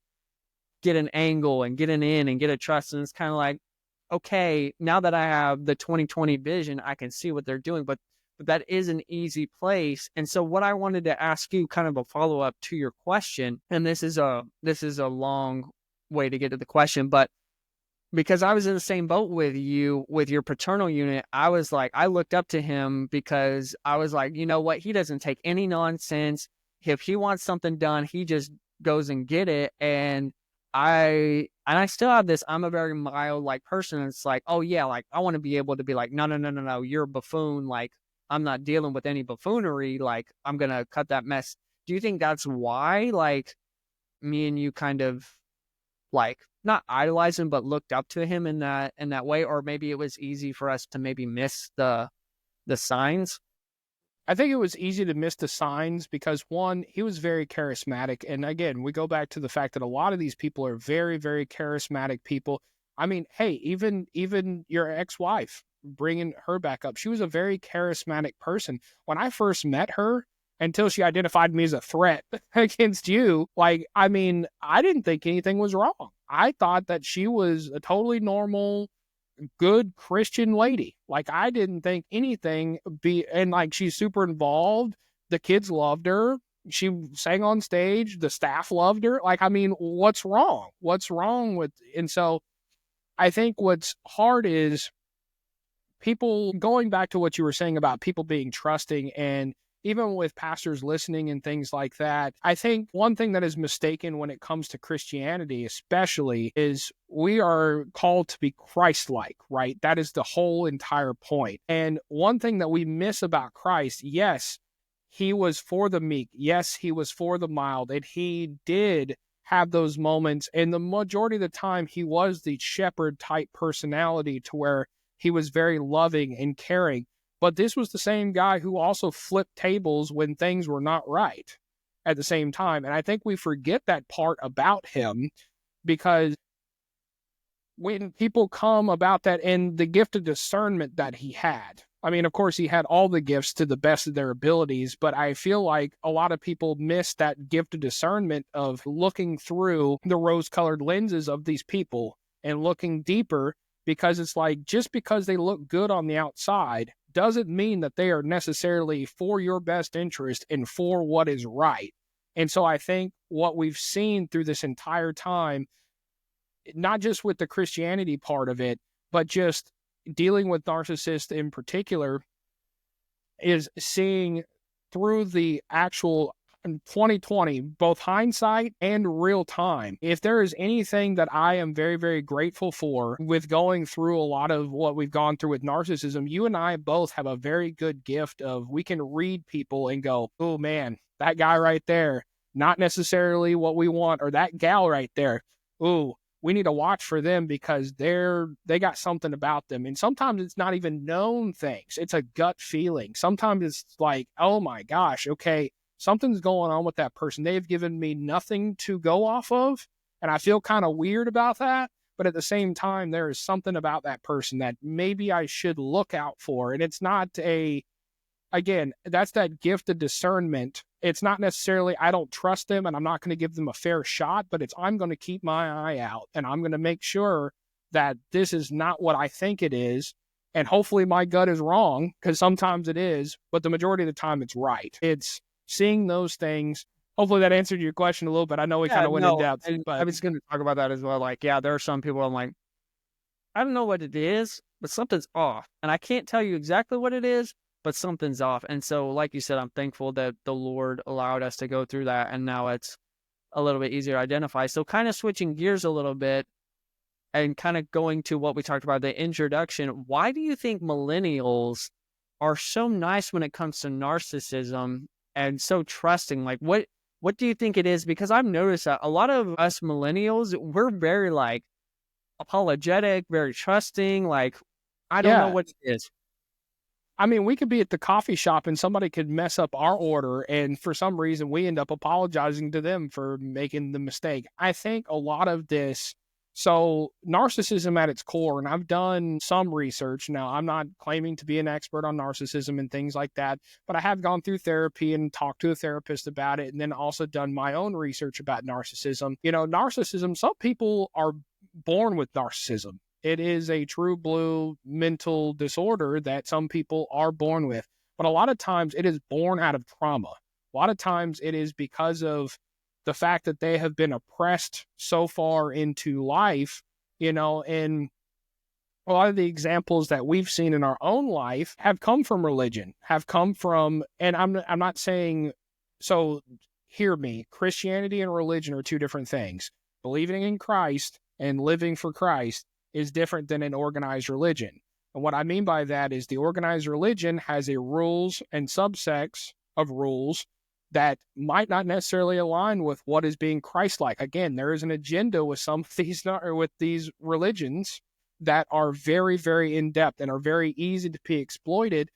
get an angle and get an in and get a trust. And it's kind of like, okay, now that I have the 2020 vision, I can see what they're doing, but that is an easy place. And so what I wanted to ask you, kind of a follow-up to your question, and this is a long way to get to the question, but because I was in the same boat with you with your paternal unit, I was like, I looked up to him because I was like, you know what? He doesn't take any nonsense. If he wants something done, he just goes and get it. And I still have this, I'm a very mild like person. It's like, oh yeah, like I want to be able to be like, no, you're a buffoon. Like, I'm not dealing with any buffoonery. Like, I'm going to cut that mess. Do you think that's why, like, me and you kind of like not idolized him, but looked up to him in that way? Or maybe it was easy for us to maybe miss the signs? I think it was easy to miss the signs because, one, he was very charismatic. And again, we go back to the fact that a lot of these people are very, very charismatic people. I mean, hey, even your ex-wife, bringing her back up, she was a very charismatic person. When I first met her, until she identified me as a threat against you, like, I mean, I didn't think anything was wrong. I thought that she was a totally normal, good Christian lady. Like, I didn't think anything and like, she's super involved. The kids loved her. She sang on stage. The staff loved her. Like, I mean, what's wrong? And so I think what's hard is people, going back to what you were saying about people being trusting, and even with pastors listening and things like that, I think one thing that is mistaken when it comes to Christianity, especially, is we are called to be Christ-like, right? That is the whole entire point. And one thing that we miss about Christ, yes, he was for the meek. Yes, he was for the mild. And he did have those moments. And the majority of the time, he was the shepherd type personality, to where he was very loving and caring. But this was the same guy who also flipped tables when things were not right at the same time. And I think we forget that part about him, because when people come about that, and the gift of discernment that he had, I mean, of course, he had all the gifts to the best of their abilities, but I feel like a lot of people miss that gift of discernment of looking through the rose-colored lenses of these people and looking deeper, because it's like, just because they look good on the outside doesn't mean that they are necessarily for your best interest and for what is right. And so I think what we've seen through this entire time, not just with the Christianity part of it, but just dealing with narcissists in particular, is seeing through the actual 2020, both hindsight and real time. If there is anything that I am very, very grateful for with going through a lot of what we've gone through with narcissism, you and I both have a very good gift of, we can read people and go, oh man, that guy right there, not necessarily what we want, or that gal right there, ooh, we need to watch for them because they got something about them. And sometimes it's not even known things. It's a gut feeling. Sometimes it's like, oh my gosh, okay, something's going on with that person. They've given me nothing to go off of. And I feel kind of weird about that. But at the same time, there is something about that person that maybe I should look out for. And it's not again, that's that gift of discernment. It's not necessarily I don't trust them and I'm not going to give them a fair shot, but it's I'm going to keep my eye out and I'm going to make sure that this is not what I think it is. And hopefully my gut is wrong, because sometimes it is, but the majority of the time it's right. It's seeing those things. Hopefully that answered your question a little bit. I know we kind of went in depth. But I was going to talk about that as well. Like, yeah, there are some people I'm like, I don't know what it is, but something's off. And I can't tell you exactly what it is, but something's off. And so, like you said, I'm thankful that the Lord allowed us to go through that. And now it's a little bit easier to identify. So kind of switching gears a little bit and kind of going to what we talked about, the introduction. Why do you think millennials are so nice when it comes to narcissism and so trusting? Like, what do you think it is? Because I've noticed that a lot of us millennials, we're very like apologetic, very trusting. Like, I don't know what it is. I mean, we could be at the coffee shop and somebody could mess up our order, and for some reason we end up apologizing to them for making the mistake. I think a lot of this, so narcissism at its core, and I've done some research. Now, I'm not claiming to be an expert on narcissism and things like that, but I have gone through therapy and talked to a therapist about it, and then also done my own research about narcissism. You know, narcissism, some people are born with narcissism. It is a true blue mental disorder that some people are born with. But a lot of times it is born out of trauma. A lot of times it is because of the fact that they have been oppressed so far into life, you know, and a lot of the examples that we've seen in our own life have come from religion, have come from, and I'm not saying, so hear me, Christianity and religion are two different things. Believing in Christ and living for Christ is different than an organized religion. And what I mean by that is the organized religion has a rules and subsects of rules that might not necessarily align with what is being Christ-like. Again, there is an agenda with some of these, or with these religions that are very, very in-depth and are very easy to be exploited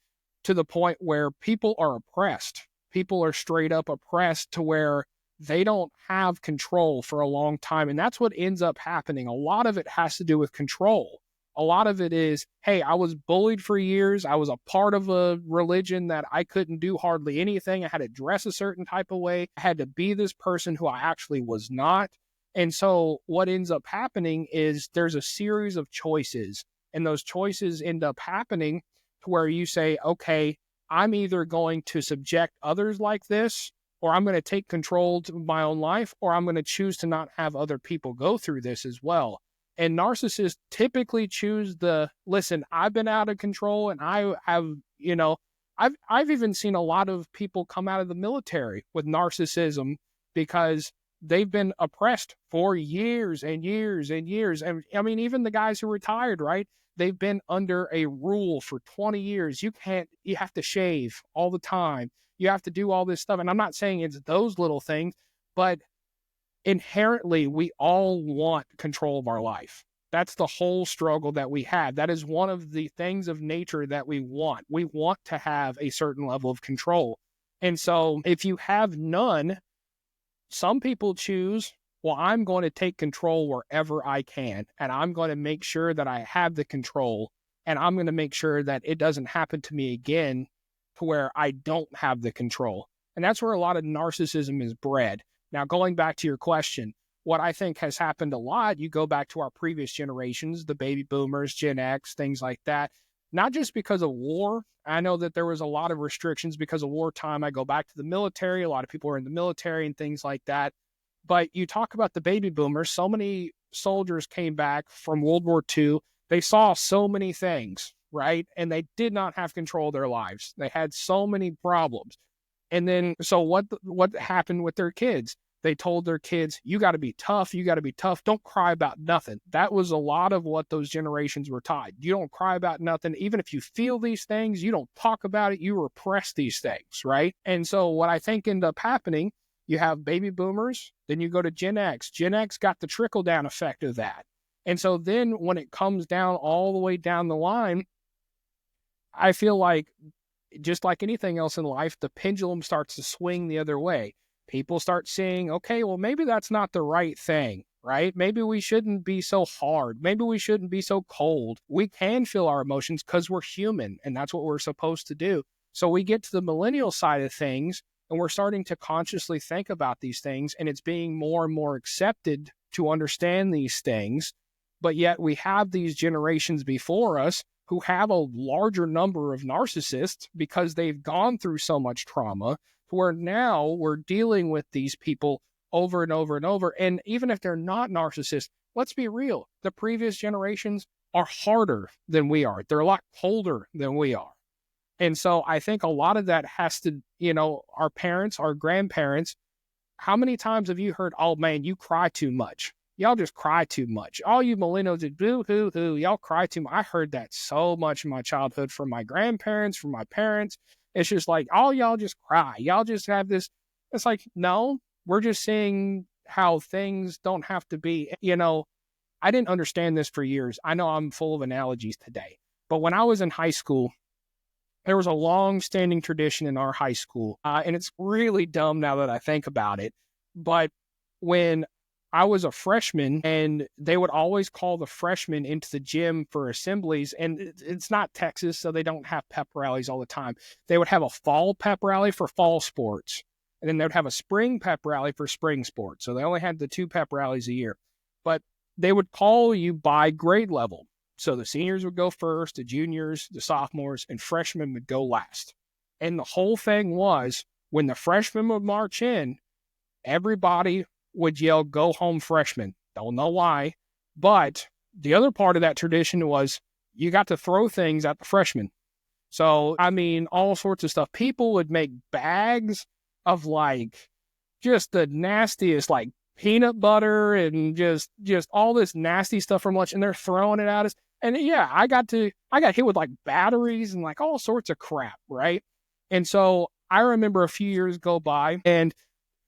to the point where people are oppressed. People are straight up oppressed to where they don't have control for a long time. And that's what ends up happening. A lot of it has to do with control. A lot of it is, hey, I was bullied for years. I was a part of a religion that I couldn't do hardly anything. I had to dress a certain type of way. I had to be this person who I actually was not. And so what ends up happening is there's a series of choices, and those choices end up happening to where you say, okay, I'm either going to subject others like this, or I'm going to take control of my own life, or I'm going to choose to not have other people go through this as well. And narcissists typically choose listen, I've been out of control, and I have, you know, I've even seen a lot of people come out of the military with narcissism because they've been oppressed for years and years and years. And I mean, even the guys who retired, right? They've been under a rule for 20 years. You have to shave all the time. You have to do all this stuff. And I'm not saying it's those little things, but inherently, we all want control of our life. That's the whole struggle that we have. That is one of the things of nature that we want. We want to have a certain level of control. And so if you have none, some people choose, well, I'm going to take control wherever I can, and I'm going to make sure that I have the control, and I'm going to make sure that it doesn't happen to me again to where I don't have the control. And that's where a lot of narcissism is bred. Now, going back to your question, what I think has happened a lot, you go back to our previous generations, the baby boomers, Gen X, things like that, not just because of war. I know that there was a lot of restrictions because of wartime. I go back to the military. A lot of people are in the military and things like that. But you talk about the baby boomers. So many soldiers came back from World War II. They saw so many things, right? And they did not have control of their lives. They had so many problems. And then, so what happened with their kids? They told their kids, you got to be tough. You got to be tough. Don't cry about nothing. That was a lot of what those generations were taught. You don't cry about nothing. Even if you feel these things, you don't talk about it. You repress these things, right? And so what I think ended up happening, You have baby boomers, then you go to Gen X. Gen X got the trickle down effect of that. And so then when it comes down all the way down the line, I feel like just like anything else in life, the pendulum starts to swing the other way. People start seeing, okay, well, maybe that's not the right thing, right? Maybe we shouldn't be so hard. Maybe we shouldn't be so cold. We can feel our emotions because we're human, and that's what we're supposed to do. So we get to the millennial side of things, and we're starting to consciously think about these things, and it's being more and more accepted to understand these things. But yet we have these generations before us who have a larger number of narcissists because they've gone through so much trauma, where now we're dealing with these people over and over and over. And even if they're not narcissists, let's be real, the previous generations are harder than we are. They're a lot colder than we are. And so I think a lot of that has to, our parents, our grandparents, how many times have you heard, oh man, you cry too much? Y'all just cry too much. All you millennials, boo-hoo-hoo, y'all cry too much. I heard that so much in my childhood from my grandparents, from my parents. It's just like, oh, y'all just cry. Y'all just have this. It's like, no, we're just seeing how things don't have to be. I didn't understand this for years. I know I'm full of analogies today. But when I was in high school, there was a long-standing tradition in our high school. And it's really dumb now that I think about it. But when I was a freshman, and they would always call the freshmen into the gym for assemblies. And it's not Texas, so they don't have pep rallies all the time. They would have a fall pep rally for fall sports. And then they would have a spring pep rally for spring sports. So they only had the 2 pep rallies a year. But they would call you by grade level. So the seniors would go first, the juniors, the sophomores, and freshmen would go last. And the whole thing was, when the freshmen would march in, everybody would yell, "Go home, freshmen." Don't know why. But the other part of that tradition was you got to throw things at the freshmen. So, all sorts of stuff. People would make bags of just the nastiest, peanut butter and just all this nasty stuff from lunch, and they're throwing it at us. And yeah, I got hit with batteries and all sorts of crap, right? And so I remember a few years go by, and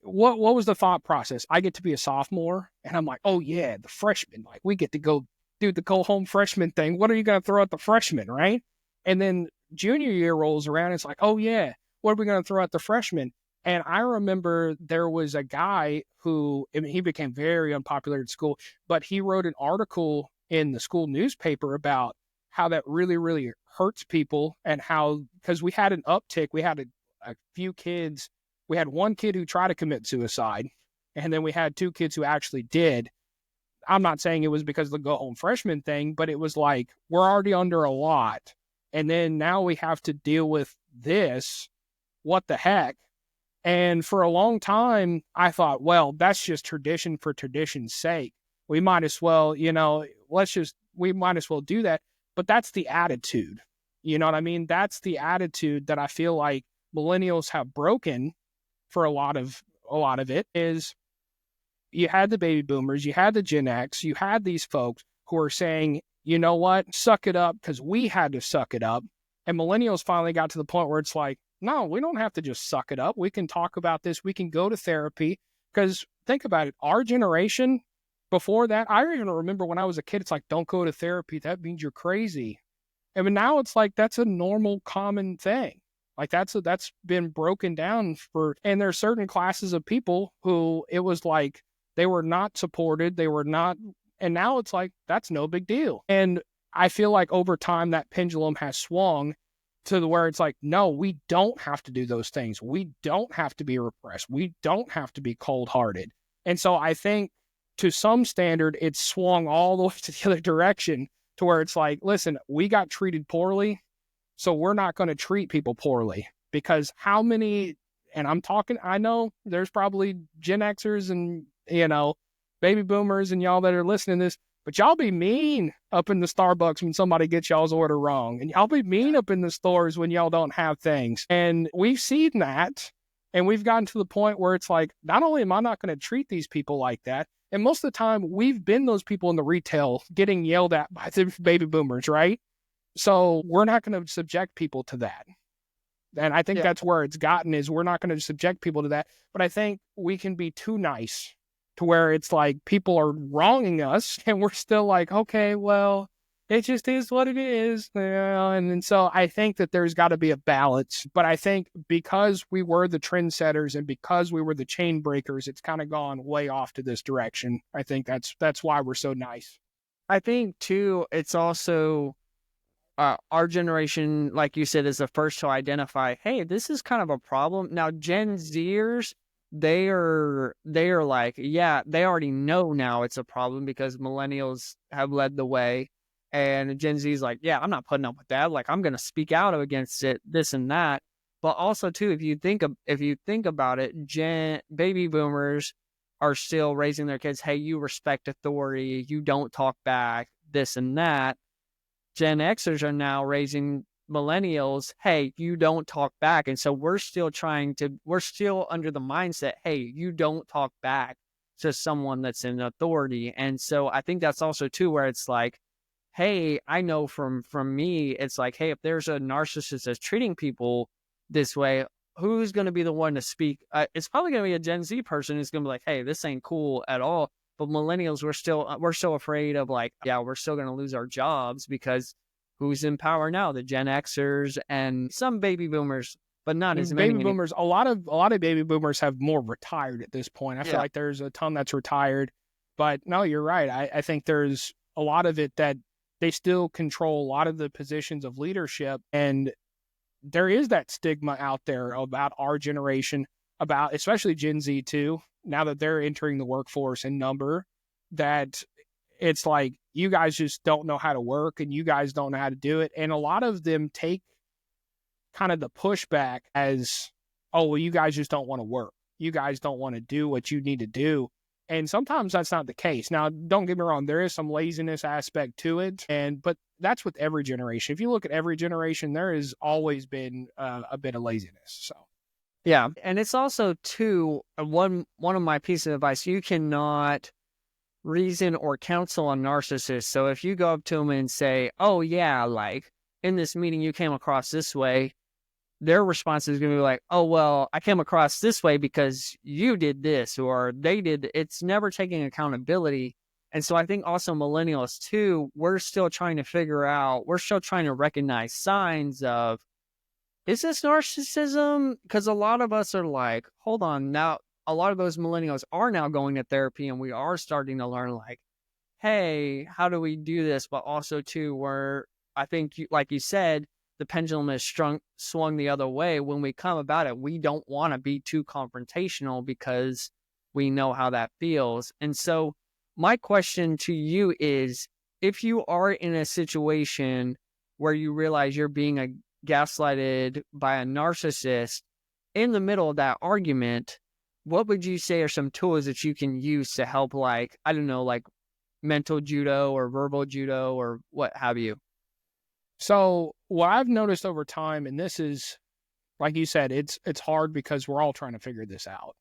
what was the thought process? I get to be a sophomore, and I'm like, oh yeah, the freshmen, we get to go do the go home freshman thing. What are you going to throw at the freshmen, right? And then junior year rolls around, and it's like, oh yeah, what are we going to throw at the freshmen? And I remember there was a guy who, he became very unpopular at school, but he wrote an article in the school newspaper about how that really, really hurts people, and how, because we had an uptick, we had a few kids. We had one kid who tried to commit suicide, and then we had 2 kids who actually did. I'm not saying it was because of the go home freshman thing, but it was we're already under a lot. And then now we have to deal with this. What the heck? And for a long time, I thought, well, that's just tradition for tradition's sake. We might as well, we might as well do that. But that's the attitude. You know what I mean? That's the attitude that I feel like millennials have broken. For a lot of it is, you had the baby boomers, you had the Gen X, you had these folks who are saying, you know what, suck it up, because we had to suck it up. And millennials finally got to the point where it's like, no, we don't have to just suck it up. We can talk about this. We can go to therapy. Because think about it, our generation before that, I even remember when I was a kid, it's like, don't go to therapy. That means you're crazy. And now it's that's a normal, common thing. That's been broken down and there are certain classes of people who it was they were not supported. They were not. And now it's that's no big deal. And I feel over time that pendulum has swung to where it's no, we don't have to do those things. We don't have to be repressed. We don't have to be cold hearted. And so I think to some standard, it's swung all the way to the other direction to where it's listen, we got treated poorly. So we're not going to treat people poorly, because how many, and I know there's probably Gen Xers and, baby boomers and y'all that are listening to this, but y'all be mean up in the Starbucks when somebody gets y'all's order wrong. And y'all be mean up in the stores when y'all don't have things. And we've seen that, and we've gotten to the point where it's not only am I not going to treat these people like that, and most of the time we've been those people in the retail getting yelled at by the baby boomers, right? So we're not going to subject people to that. And I think Yeah. that's where it's gotten, is we're not going to subject people to that. But I think we can be too nice to where it's like people are wronging us and we're still like, okay, well, it just is what it is. And so I think that there's got to be a balance. But I think because we were the trendsetters and because we were the chain breakers, it's kind of gone way off to this direction. I think that's why we're so nice. I think too, it's also our generation, like you said, is the first to identify, hey, this is kind of a problem. Now, Gen Zers, they are like, yeah, they already know now it's a problem because millennials have led the way. And Gen Z is like, yeah, I'm not putting up with that. Like, I'm going to speak out against it, this and that. But also, too, if you think about it, baby boomers are still raising their kids. Hey, you respect authority. You don't talk back, this and that. Gen Xers are now raising millennials. Hey, you don't talk back. And so we're still under the mindset, hey, you don't talk back to someone that's in authority. And so I think that's also too, where it's like, hey, I know from me, it's like, hey, if there's a narcissist that's treating people this way, who's going to be the one to speak? It's probably going to be a Gen Z person who's going to be like, hey, this ain't cool at all. But millennials, we're so afraid of like, yeah, we're still going to lose our jobs because who's in power now? The Gen Xers and some baby boomers, but not as many. Baby boomers, a lot of baby boomers have more retired at this point. I feel like there's a ton that's retired. But no, you're right. I think there's a lot of it that they still control a lot of the positions of leadership. And there is that stigma out there about our generation, about especially Gen Z too, now that they're entering the workforce in number, that it's like, you guys just don't know how to work and you guys don't know how to do it. And a lot of them take kind of the pushback as, oh, well, you guys just don't want to work. You guys don't want to do what you need to do. And sometimes that's not the case. Now, don't get me wrong, there is some laziness aspect to it. But that's with every generation. If you look at every generation, there has always been a bit of laziness. So. Yeah. And it's also too, one of my pieces of advice, you cannot reason or counsel a narcissist. So if you go up to them and say, oh yeah, like in this meeting you came across this way, their response is going to be like, oh, well, I came across this way because you did this or they did. It's never taking accountability. And so I think also millennials too, we're still trying to recognize signs of, is this narcissism? Because a lot of us are like, hold on, now a lot of those millennials are now going to therapy and we are starting to learn like, hey, how do we do this? But also too, where I think, like you said, the pendulum is swung the other way. When we come about it, we don't want to be too confrontational because we know how that feels. And so my question to you is, if you are in a situation where you realize you're being gaslighted by a narcissist, in the middle of that argument, what would you say are some tools that you can use to help, like, I don't know, like mental judo or verbal judo or what have you? So what I've noticed over time, and this is, like you said, it's hard because we're all trying to figure this out.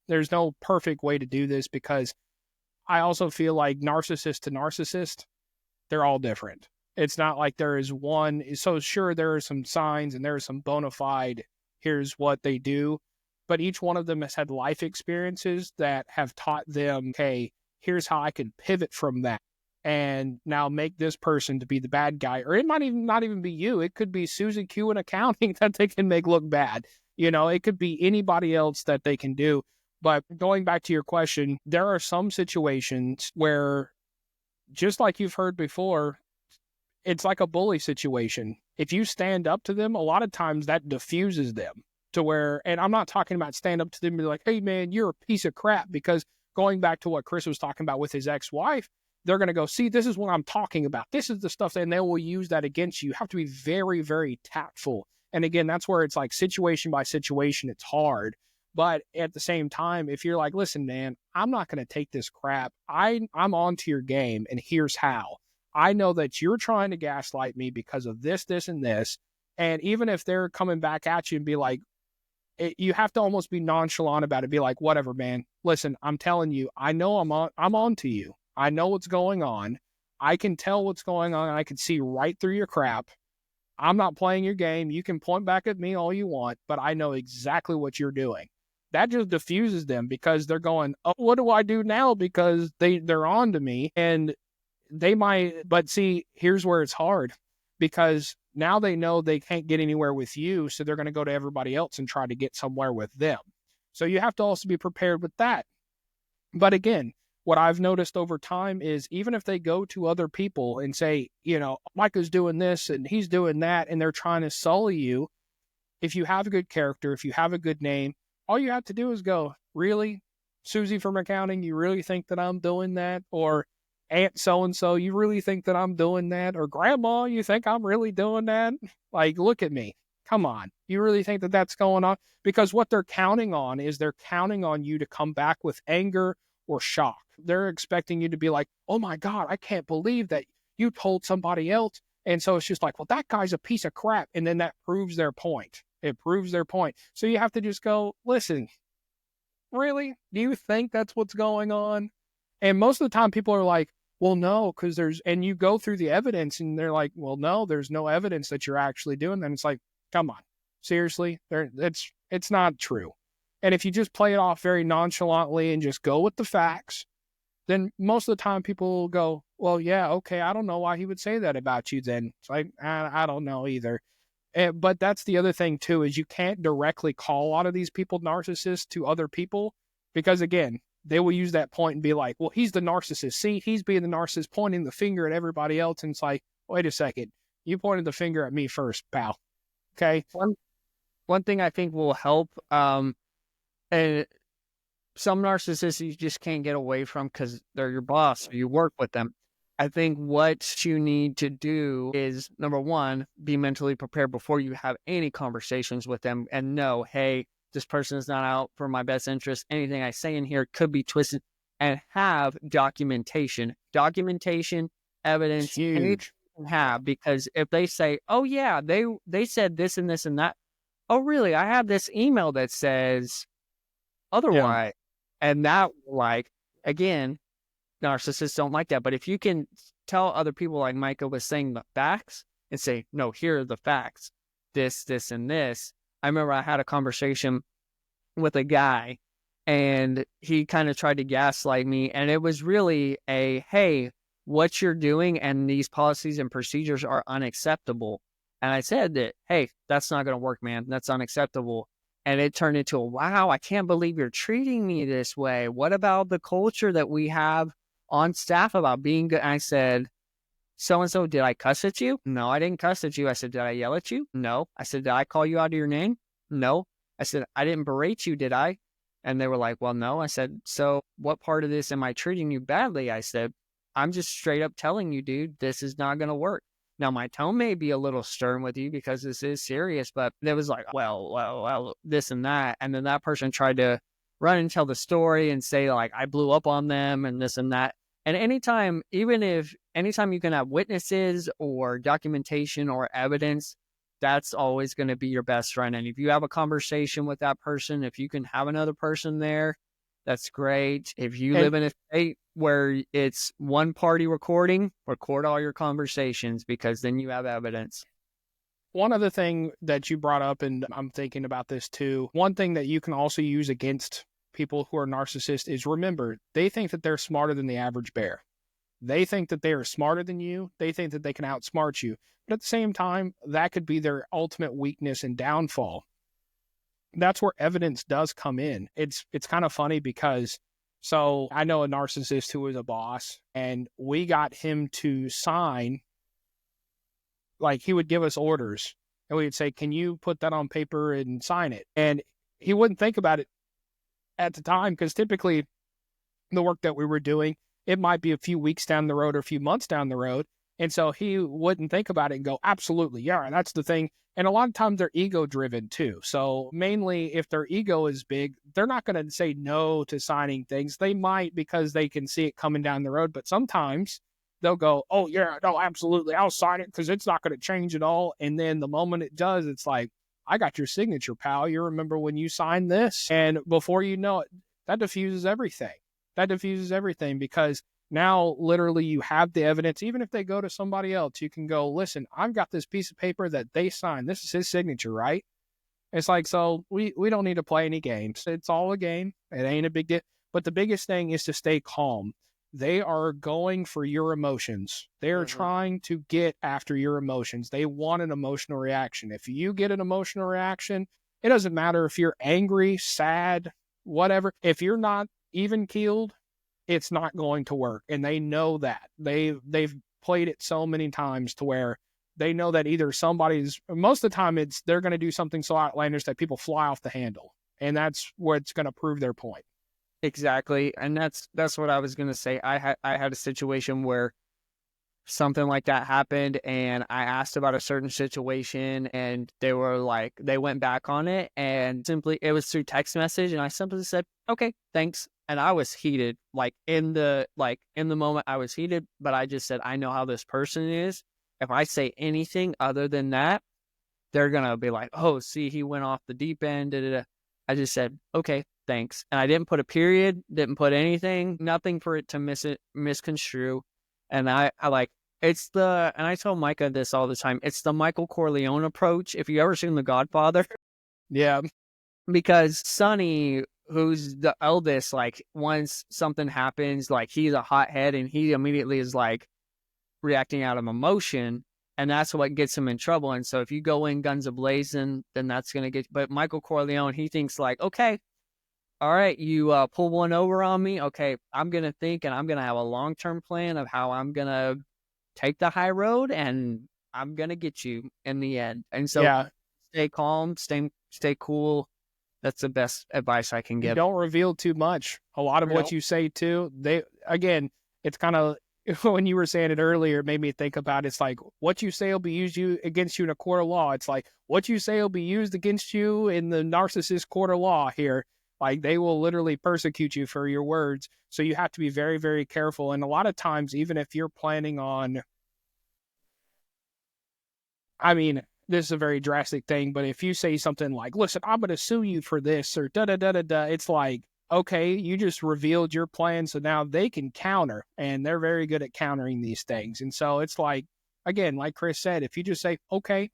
There's no perfect way to do this, because I also feel like narcissist to narcissist, they're all different. It's not like there is one. So sure, there are some signs and there are some bona fide, here's what they do. But each one of them has had life experiences that have taught them, okay, here's how I can pivot from that and now make this person to be the bad guy. Or it might even not even be you. It could be Susie Q in accounting that they can make look bad. It could be anybody else that they can do. But going back to your question, there are some situations where, just like you've heard before, it's like a bully situation. If you stand up to them, a lot of times that diffuses them to where, and I'm not talking about stand up to them and be like, hey man, you're a piece of crap, because going back to what Chris was talking about with his ex-wife, they're going to go, see, this is what I'm talking about. This is the stuff, and they will use that against you. You have to be very, very tactful. And again, that's where it's like situation by situation, it's hard. But at the same time, if you're like, listen, man, I'm not going to take this crap. I'm onto your game, and here's how. I know that you're trying to gaslight me because of this, this, and this. And even if they're coming back at you and be like, you have to almost be nonchalant about it. Be like, whatever, man. Listen, I'm telling you, I know I'm on to you. I know what's going on. I can tell what's going on. I can see right through your crap. I'm not playing your game. You can point back at me all you want, but I know exactly what you're doing. That just diffuses them because they're going, oh, what do I do now? Because they're on to me, and they might, but see, here's where it's hard, because now they know they can't get anywhere with you. So they're going to go to everybody else and try to get somewhere with them. So you have to also be prepared with that. But again, what I've noticed over time is even if they go to other people and say, Micah's doing this and he's doing that, and they're trying to sully you, if you have a good character, if you have a good name, all you have to do is go, really? Susie from accounting, you really think that I'm doing that? Or Aunt so-and-so, you really think that I'm doing that? Or Grandma, you think I'm really doing that? Like, look at me. Come on. You really think that that's going on? Because what they're counting on is they're counting on you to come back with anger or shock. They're expecting you to be like, oh my God, I can't believe that you told somebody else. And so it's just like, well, that guy's a piece of crap. And then that proves their point. It proves their point. So you have to just go, listen, really? Do you think that's what's going on? And most of the time people are like, well, no, because and you go through the evidence and they're like, well, no, there's no evidence that you're actually doing that. And it's like, come on, seriously? It's not true. And if you just play it off very nonchalantly and just go with the facts, then most of the time people will go, well, yeah, okay, I don't know why he would say that about you then. It's like, I don't know either. But that's the other thing too, is you can't directly call a lot of these people narcissists to other people, because again, they will use that point and be like, well, he's the narcissist. See, he's being the narcissist, pointing the finger at everybody else. And it's like, wait a second, you pointed the finger at me first, pal. Okay. One thing I think will help, and some narcissists you just can't get away from because they're your boss or you work with them. I think what you need to do is, number one, be mentally prepared before you have any conversations with them and know, hey, this person is not out for my best interest. Anything I say in here could be twisted, and have documentation, evidence, huge. Have, because if they say, oh yeah, they said this and this and that. Oh, really? I have this email that says otherwise. Yeah. And that, like, again, narcissists don't like that. But if you can tell other people, like Micah was saying, the facts, and say, no, here are the facts, this, and this. I remember I had a conversation with a guy and he kind of tried to gaslight me. And it was really hey, what you're doing and these policies and procedures are unacceptable. And I said that, hey, that's not going to work, man. That's unacceptable. And it turned into wow, I can't believe you're treating me this way. What about the culture that we have on staff about being good? And I said, so-and-so, did I cuss at you? No, I didn't cuss at you. I said, did I yell at you? No. I said, did I call you out of your name? No. I said, I didn't berate you, did I? And they were like, well, no. I said, so what part of this am I treating you badly? I said, I'm just straight up telling you, dude, this is not going to work. Now, my tone may be a little stern with you because this is serious, but it was like, well, this and that. And then that person tried to run and tell the story and say, like, I blew up on them and this and that. And anytime you can have witnesses or documentation or evidence, that's always going to be your best friend. And if you have a conversation with that person, if you can have another person there, that's great. If you live in a state where it's one party recording, record all your conversations, because then you have evidence. One other thing that you brought up, and I'm thinking about this too, one thing that you can also use against people who are narcissists is, remember, they think that they're smarter than the average bear. They think that they are smarter than you. They think that they can outsmart you. But at the same time, that could be their ultimate weakness and downfall. That's where evidence does come in. It's kind of funny because, so I know a narcissist who was a boss, and we got him to sign, like he would give us orders and we would say, can you put that on paper and sign it? And he wouldn't think about it at the time, because typically the work that we were doing, it might be a few weeks down the road or a few months down the road. And so he wouldn't think about it and go, absolutely, yeah, that's the thing. And a lot of times they're ego driven too. So mainly if their ego is big, they're not going to say no to signing things. They might, because they can see it coming down the road. But sometimes they'll go, oh yeah, no, absolutely, I'll sign it because it's not going to change at all. And then the moment it does, it's like, I got your signature, pal. You remember when you signed this? And before you know it, that diffuses everything. Because Now, literally, you have the evidence. Even if they go to somebody else, you can go, listen, I've got this piece of paper that they signed. This is his signature, right? It's like, so we don't need to play any games. It's all a game. It ain't a big deal. But the biggest thing is to stay calm. They are going for your emotions. They are trying to get after your emotions. They want an emotional reaction. If you get an emotional reaction, it doesn't matter if you're angry, sad, whatever. If you're not even keeled, it's not going to work. And they know that. They've played it so many times to where they know that either most of the time they're going to do something so outlandish that people fly off the handle. And that's what's going to prove their point. Exactly. And that's what I was going to say. I had a situation where something like that happened, and I asked about a certain situation, and they were like, they went back on it, and simply it was through text message, and I simply said, okay, thanks. And I was heated, in the moment I was heated, but I just said, I know how this person is. If I say anything other than that, they're going to be like, oh, see, he went off the deep end. Da, da, da. I just said, okay, thanks. And I didn't put a period, didn't put anything, nothing for it to misconstrue. And and I tell Micah this all the time. It's the Michael Corleone approach. If you ever seen The Godfather. Yeah. Because Sonny, who's the eldest, once something happens, he's a hothead and he immediately is reacting out of emotion, and that's what gets him in trouble. And so if you go in guns a-blazing, then that's going to get, but Michael Corleone, he thinks okay, all right, you pull one over on me. Okay, I'm going to think, and I'm going to have a long-term plan of how I'm going to take the high road, and I'm going to get you in the end. And so stay calm, stay cool. That's the best advice I can give. Don't reveal too much. A lot of what you say too, it's kind of, when you were saying it earlier, it made me think about it's like what you say will be used against you in a court of law. It's like what you say will be used against you in the narcissist court of law here. They will literally persecute you for your words. So you have to be very, very careful. And a lot of times, even if you're planning on, this is a very drastic thing, but if you say something like, listen, I'm going to sue you for this or da-da-da-da-da, it's like, okay, you just revealed your plan, so now they can counter, and they're very good at countering these things. And so it's like, again, like Chris said, if you just say, okay,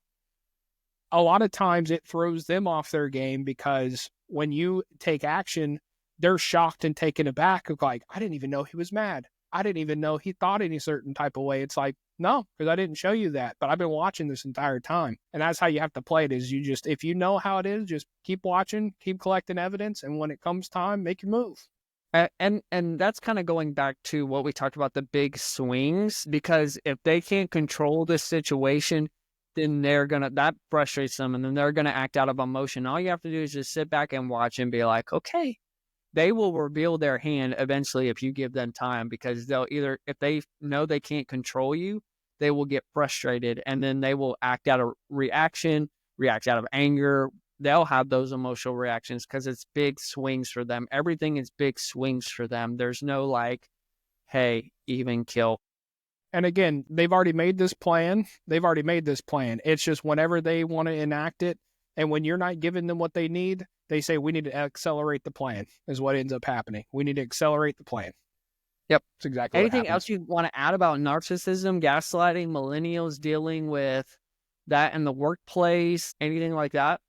a lot of times it throws them off their game, because when you take action, they're shocked and taken aback of I didn't even know he was mad. I didn't even know he thought any certain type of way. It's like, no, because I didn't show you that, but I've been watching this entire time. And that's how you have to play it, is if you know how it is, just keep watching, keep collecting evidence. And when it comes time, make your move. And that's kind of going back to what we talked about, the big swings, because if they can't control this situation, then that frustrates them, and then they're going to act out of emotion. All you have to do is just sit back and watch and be like, okay, they will reveal their hand eventually if you give them time, because they'll either, if they know they can't control you, they will get frustrated, and then they will act out of react out of anger. They'll have those emotional reactions because it's big swings for them. Everything is big swings for them. There's no hey, even kill. And again, they've already made this plan. It's just whenever they want to enact it, and when you're not giving them what they need, they say, we need to accelerate the plan, is what ends up happening. We need to accelerate the plan. Yep. That's exactly Anything what happens. else you want to add about narcissism, gaslighting, millennials dealing with that in the workplace, anything like that?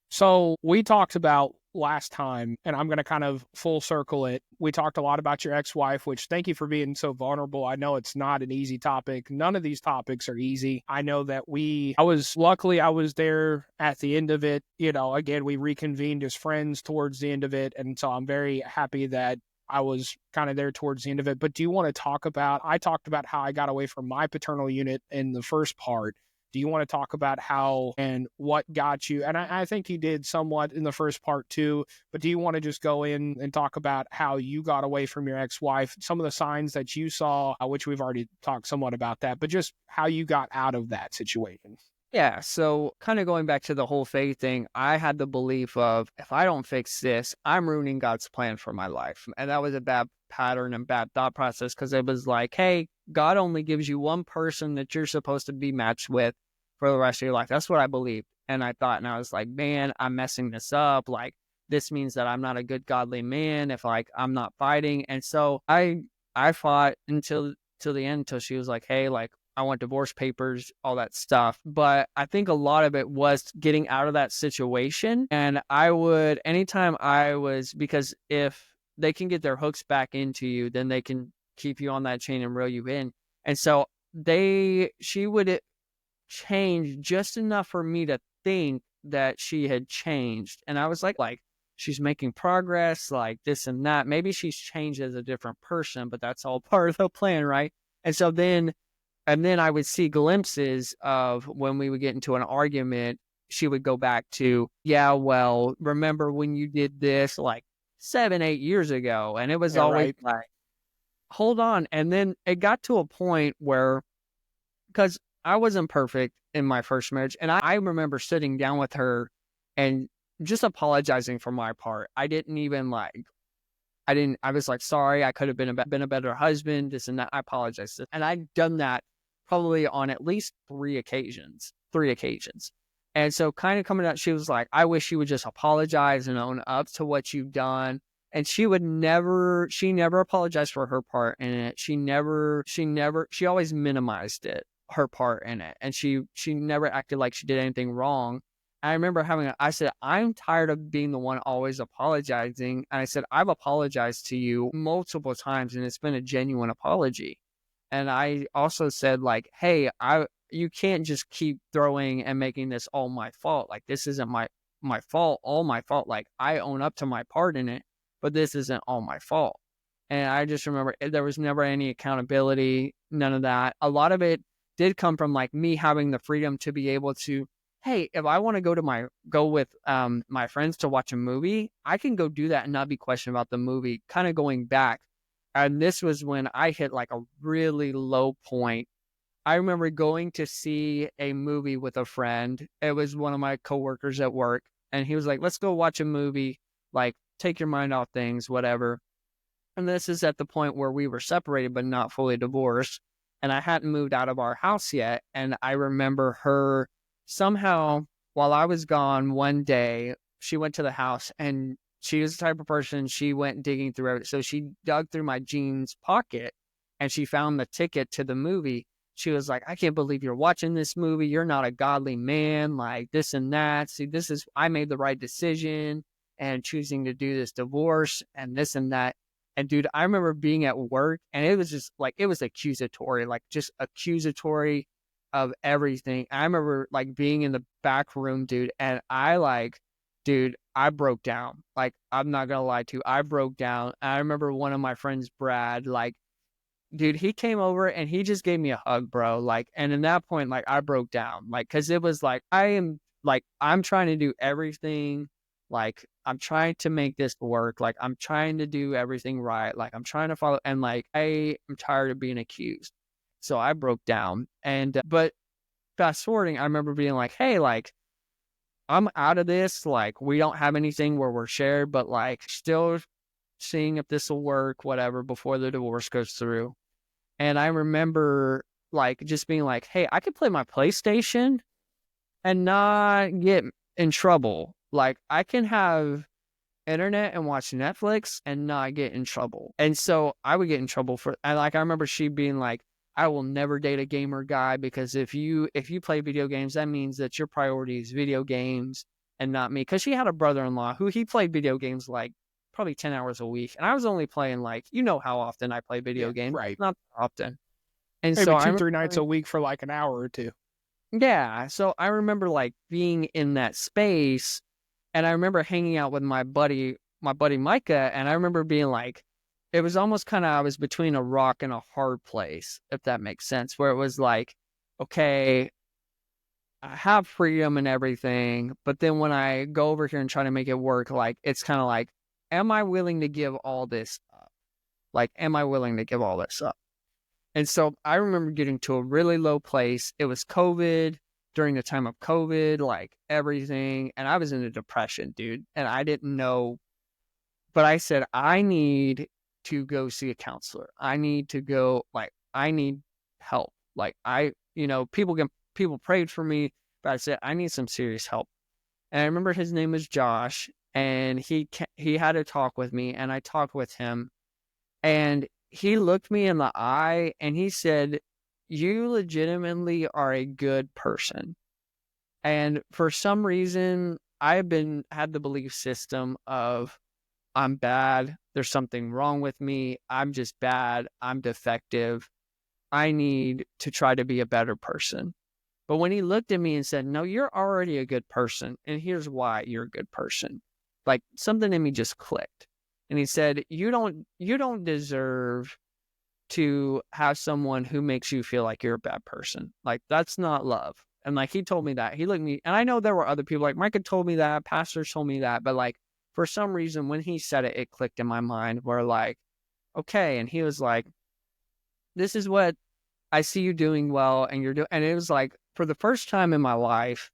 So we talked about last time, and I'm going to kind of full circle it. We talked a lot about your ex-wife, which thank you for being so vulnerable. I know it's not an easy topic. None of these topics are easy. I know that I was there at the end of it. Again, we reconvened as friends towards the end of it. And so I'm very happy that I was kind of there towards the end of it. But do you want to talk about, I talked about how I got away from my paternal unit in the first part. Do you want to talk about how and what got you? And I think you did somewhat in the first part too, but do you want to just go in and talk about how you got away from your ex-wife, some of the signs that you saw, which we've already talked somewhat about that, but just how you got out of that situation? Yeah, so kind of going back to the whole faith thing, I had the belief of, if I don't fix this, I'm ruining God's plan for my life. And that was a bad pattern and bad thought process, because it was like, hey, God only gives you one person that you're supposed to be matched with for the rest of your life. That's what I believed. And I thought, and I was like, man, I'm messing this up. This means that I'm not a good godly man if I'm not fighting. And so I I fought until the end, until she was like, hey, like, I want divorce papers, all that stuff. But I think a lot of it was getting out of that situation. And I would, anytime I was, because if they can get their hooks back into you, then they can keep you on that chain and reel you in. And so she would change just enough for me to think that she had changed. And I was like, she's making progress, like this and that. Maybe she's changed as a different person, but that's all part of the plan, right? And so then I would see glimpses of when we would get into an argument, she would go back to, yeah, well, remember when you did this like 7-8 years ago? And it was always like, hold on. And then it got to a point where, because I wasn't perfect in my first marriage, and I remember sitting down with her and just apologizing for my part. I was like, sorry, I could have been a better husband, this and that. I apologize. And I'd done that probably on at least 3 occasions. And so kind of coming out, she was like, I wish you would just apologize and own up to what you've done. And she never apologized for her part in it. She always minimized her part in it. And she never acted like she did anything wrong. I remember I said, I'm tired of being the one always apologizing. And I said, I've apologized to you multiple times and it's been a genuine apology. And I also said, like, hey, you can't just keep throwing and making this all my fault. Like, this isn't my fault, all my fault. Like, I own up to my part in it, but this isn't all my fault. And I just remember there was never any accountability, none of that. A lot of it did come from like me having the freedom to be able to, hey, if I want to go with my friends to watch a movie, I can go do that and not be questioned about the movie. Kind of going back. And this was when I hit like a really low point. I remember going to see a movie with a friend. It was one of my coworkers at work. And he was like, let's go watch a movie. Like, take your mind off things, whatever. And this is at the point where we were separated, but not fully divorced. And I hadn't moved out of our house yet. And I remember her somehow, while I was gone one day, she went to the house, and she was the type of person, she went digging through everything. So she dug through my jeans pocket and she found the ticket to the movie. She was like, I can't believe you're watching this movie. You're not a godly man, like this and that. See, I made the right decision and choosing to do this divorce and this and that. And dude, I remember being at work and it was just like, it was accusatory, like just accusatory of everything. I remember like being in the back room, dude, and I broke down. Like, I'm not gonna lie to you, I broke down. I remember one of my friends, Brad, like, dude, he came over and he just gave me a hug, bro. Like, and in that point, like, I broke down, like, cause it was like, I'm trying to do everything. Like, I'm trying to make this work. Like, I'm trying to do everything right. Like, I'm trying to follow, and like, I am tired of being accused. So I broke down. And, but fast forwarding, I remember being like, hey, like, I'm out of this. Like, we don't have anything where we're shared, but like, still seeing if this will work, whatever, before the divorce goes through. And I remember like just being like, hey, I could play my PlayStation and not get in trouble. Like, I can have internet and watch Netflix and not get in trouble. And so I would get in trouble and like, I remember she being like, I will never date a gamer guy, because if you play video games, that means that your priority is video games and not me. Because she had a brother-in-law who he played video games like probably 10 hours a week. And I was only playing like, you know how often I play video games. Right. Not often. And maybe so 2-3 nights a week for like an hour or two. Yeah. So I remember like being in that space, and I remember hanging out with my buddy Micah. And I remember being like, it was almost kind of, I was between a rock and a hard place, if that makes sense, where it was like, okay, I have freedom and everything, but then when I go over here and try to make it work, like, it's kind of like, am I willing to give all this up? Like, am I willing to give all this up? And so I remember getting to a really low place. It was COVID, during the time of COVID, like everything. And I was in a depression, dude. And I didn't know, but I said, I need to go see a counselor. I need to go, like, I need help. Like, people prayed for me, but I said, I need some serious help. And I remember his name was Josh, and he had a talk with me, and I talked with him, and he looked me in the eye and he said, "You legitimately are a good person." And for some reason, I've had the belief system of I'm bad. There's something wrong with me. I'm just bad. I'm defective. I need to try to be a better person. But when he looked at me and said, "No, you're already a good person. And here's why you're a good person." Like something in me just clicked. And he said, you don't deserve to have someone who makes you feel like you're a bad person. Like that's not love. And like he told me that. He looked at me, and I know there were other people, like Micah told me that, pastors told me that, but like for some reason when he said it, it clicked in my mind where like, okay. And he was like, "This is what I see you doing well, and you're doing," and it was like for the first time in my life,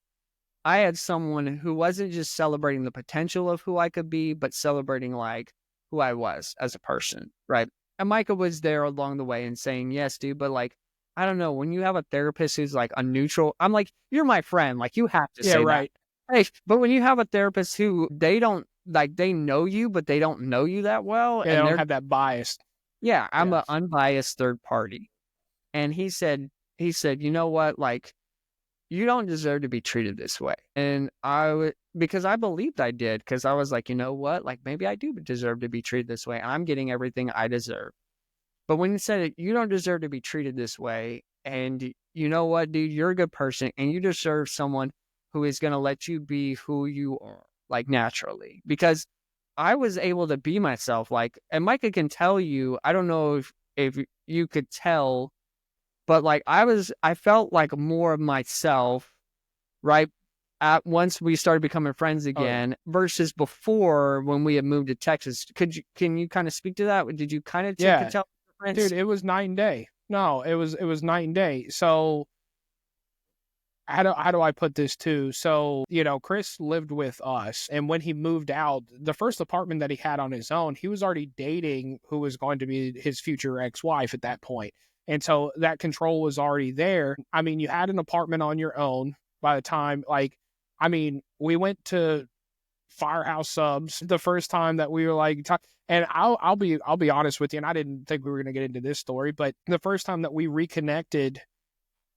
I had someone who wasn't just celebrating the potential of who I could be, but celebrating like who I was as a person, right? And Micah was there along the way and saying, "Yes, dude, but like, I don't know, when you have a therapist who's like a neutral," I'm like, "You're my friend, like you have to say right. that." Hey, but when you have a therapist who they don't like, they know you, but they don't know you that well, They and don't they're have that bias. yeah, I'm Yeah. an unbiased third party. And he said, "You know what? Like, you don't deserve to be treated this way." And because I believed I did, because I was like, you know what? Like, maybe I do deserve to be treated this way. I'm getting everything I deserve. But when he said it, "You don't deserve to be treated this way. And you know what, dude? You're a good person and you deserve someone who is going to let you be who you are, like naturally." Because I was able to be myself. Like, and Micah can tell you, I don't know if you could tell, but like I felt like more of myself, right? At once we started becoming friends again versus before when we had moved to Texas. Can you kind of speak to that? Did you kind of take a tell the difference? Dude, it was night and day. No, it was night and day. So how do I put this too? So, Chris lived with us, and when he moved out, the first apartment that he had on his own, he was already dating who was going to be his future ex-wife at that point. And so that control was already there. I mean, you had an apartment on your own by the time, we went to Firehouse Subs the first time that we were like, and I'll be honest with you, and I didn't think we were going to get into this story, but the first time that we reconnected,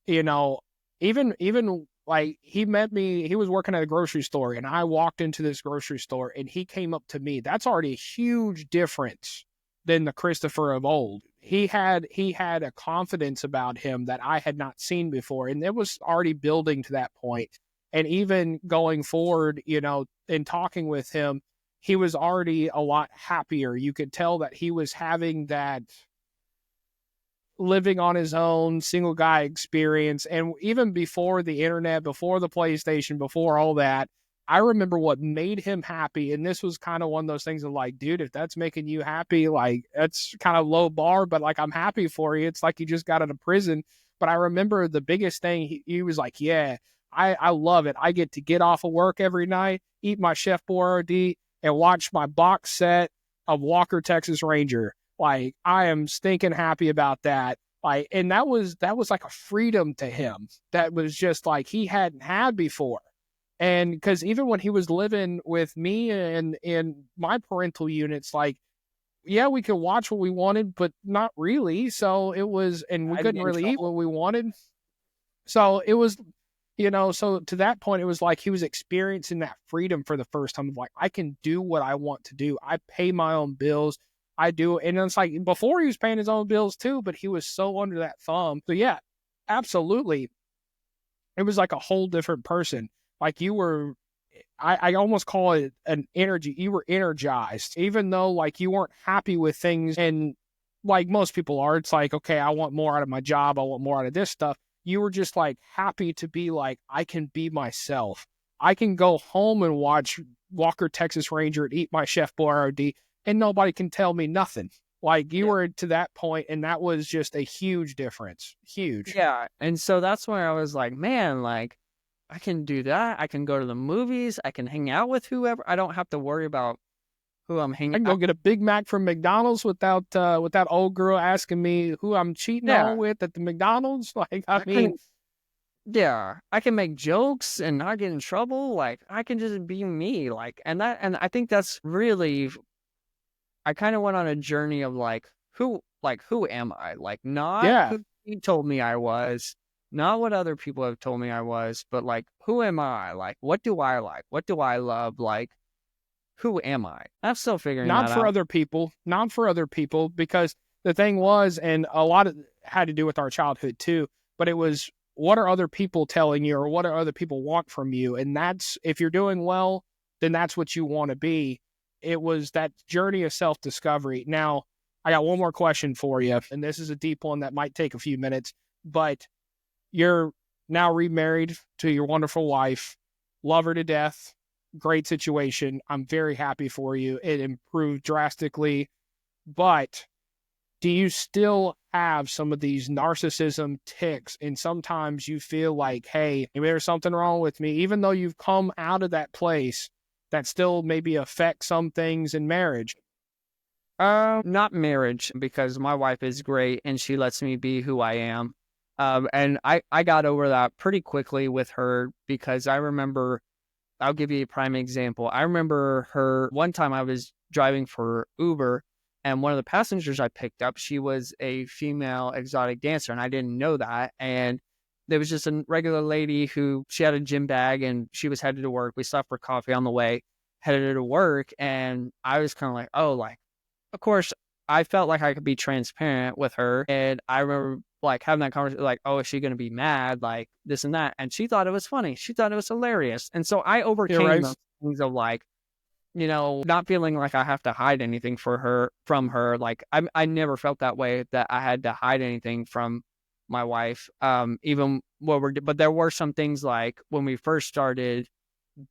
even like he met me, he was working at a grocery store, and I walked into this grocery store and he came up to me. That's already a huge difference than the Christopher of old. He had a confidence about him that I had not seen before, and it was already building to that point. And even going forward, in talking with him, he was already a lot happier. You could tell that he was having that living on his own single guy experience. And even before the internet, before the PlayStation, before all that, I remember what made him happy. And this was kind of one of those things of like, dude, if that's making you happy, like that's kind of low bar, but like, I'm happy for you. It's like you just got out of prison. But I remember the biggest thing, he was like, yeah, I love it. I get to get off of work every night, eat my Chef Boyardee, and watch my box set of Walker, Texas Ranger. Like, I am stinking happy about that. Like, and that was like a freedom to him that was just like he hadn't had before. And because even when he was living with me and in my parental units, like, yeah, we could watch what we wanted, but not really. So it was, and we couldn't really eat what we wanted. So it was, so to that point, it was like he was experiencing that freedom for the first time of like, I can do what I want to do. I pay my own bills. I do. And it's like before he was paying his own bills too, but he was so under that thumb. So yeah, absolutely. It was like a whole different person. Like you were, I almost call it an energy. You were energized, even though like you weren't happy with things. And like most people are, it's like, okay, I want more out of my job. I want more out of this stuff. You were just like happy to be like, I can be myself. I can go home and watch Walker, Texas Ranger and eat my Chef Boyardee and nobody can tell me nothing. Like you were to that point, and that was just a huge difference. Huge. Yeah. And so that's where I was like, man, like I can do that. I can go to the movies. I can hang out with whoever. I don't have to worry about who I'm hanging I can go get a Big Mac from McDonald's without old girl asking me who I'm cheating on with at the McDonald's. Like, I mean, I can make jokes and not get in trouble. Like I can just be me. Like, and I think that's really, I kind of went on a journey of like who am I? Like, not Yeah. who he told me I was, not what other people have told me I was, but like, who am I? Like, what do I like? What do I love? Like, who am I? I'm still figuring Not that for out. other people, not for other people, because the thing was, and a lot of it had to do with our childhood too, but it was, what are other people telling you, or what are other people want from you? And that's, if you're doing well, then that's what you want to be. It was that journey of self-discovery. Now, I got one more question for you, and this is a deep one that might take a few minutes, but you're now remarried to your wonderful wife, love her to death, great situation. I'm very happy for you. It improved drastically, but do you still have some of these narcissism ticks? And sometimes you feel like, hey, maybe there's something wrong with me, even though you've come out of that place, that still maybe affects some things in marriage. Not marriage, because my wife is great and she lets me be who I am. And I got over that pretty quickly with her, because I remember, I'll give you a prime example. I remember her one time I was driving for Uber, and one of the passengers I picked up, she was a female exotic dancer, and I didn't know that. And there was just a regular lady who, she had a gym bag and she was headed to work. We stopped for coffee on the way, headed to work, and I was kind of like, oh, like, of course, I felt like I could be transparent with her. And I remember like having that conversation, like, oh, is she going to be mad? Like this and that. And she thought it was funny. She thought it was hilarious. And so I You're overcame right. those things of like, not feeling like I have to hide anything from her. Like I never felt that way, that I had to hide anything from my wife. Even but there were some things like when we first started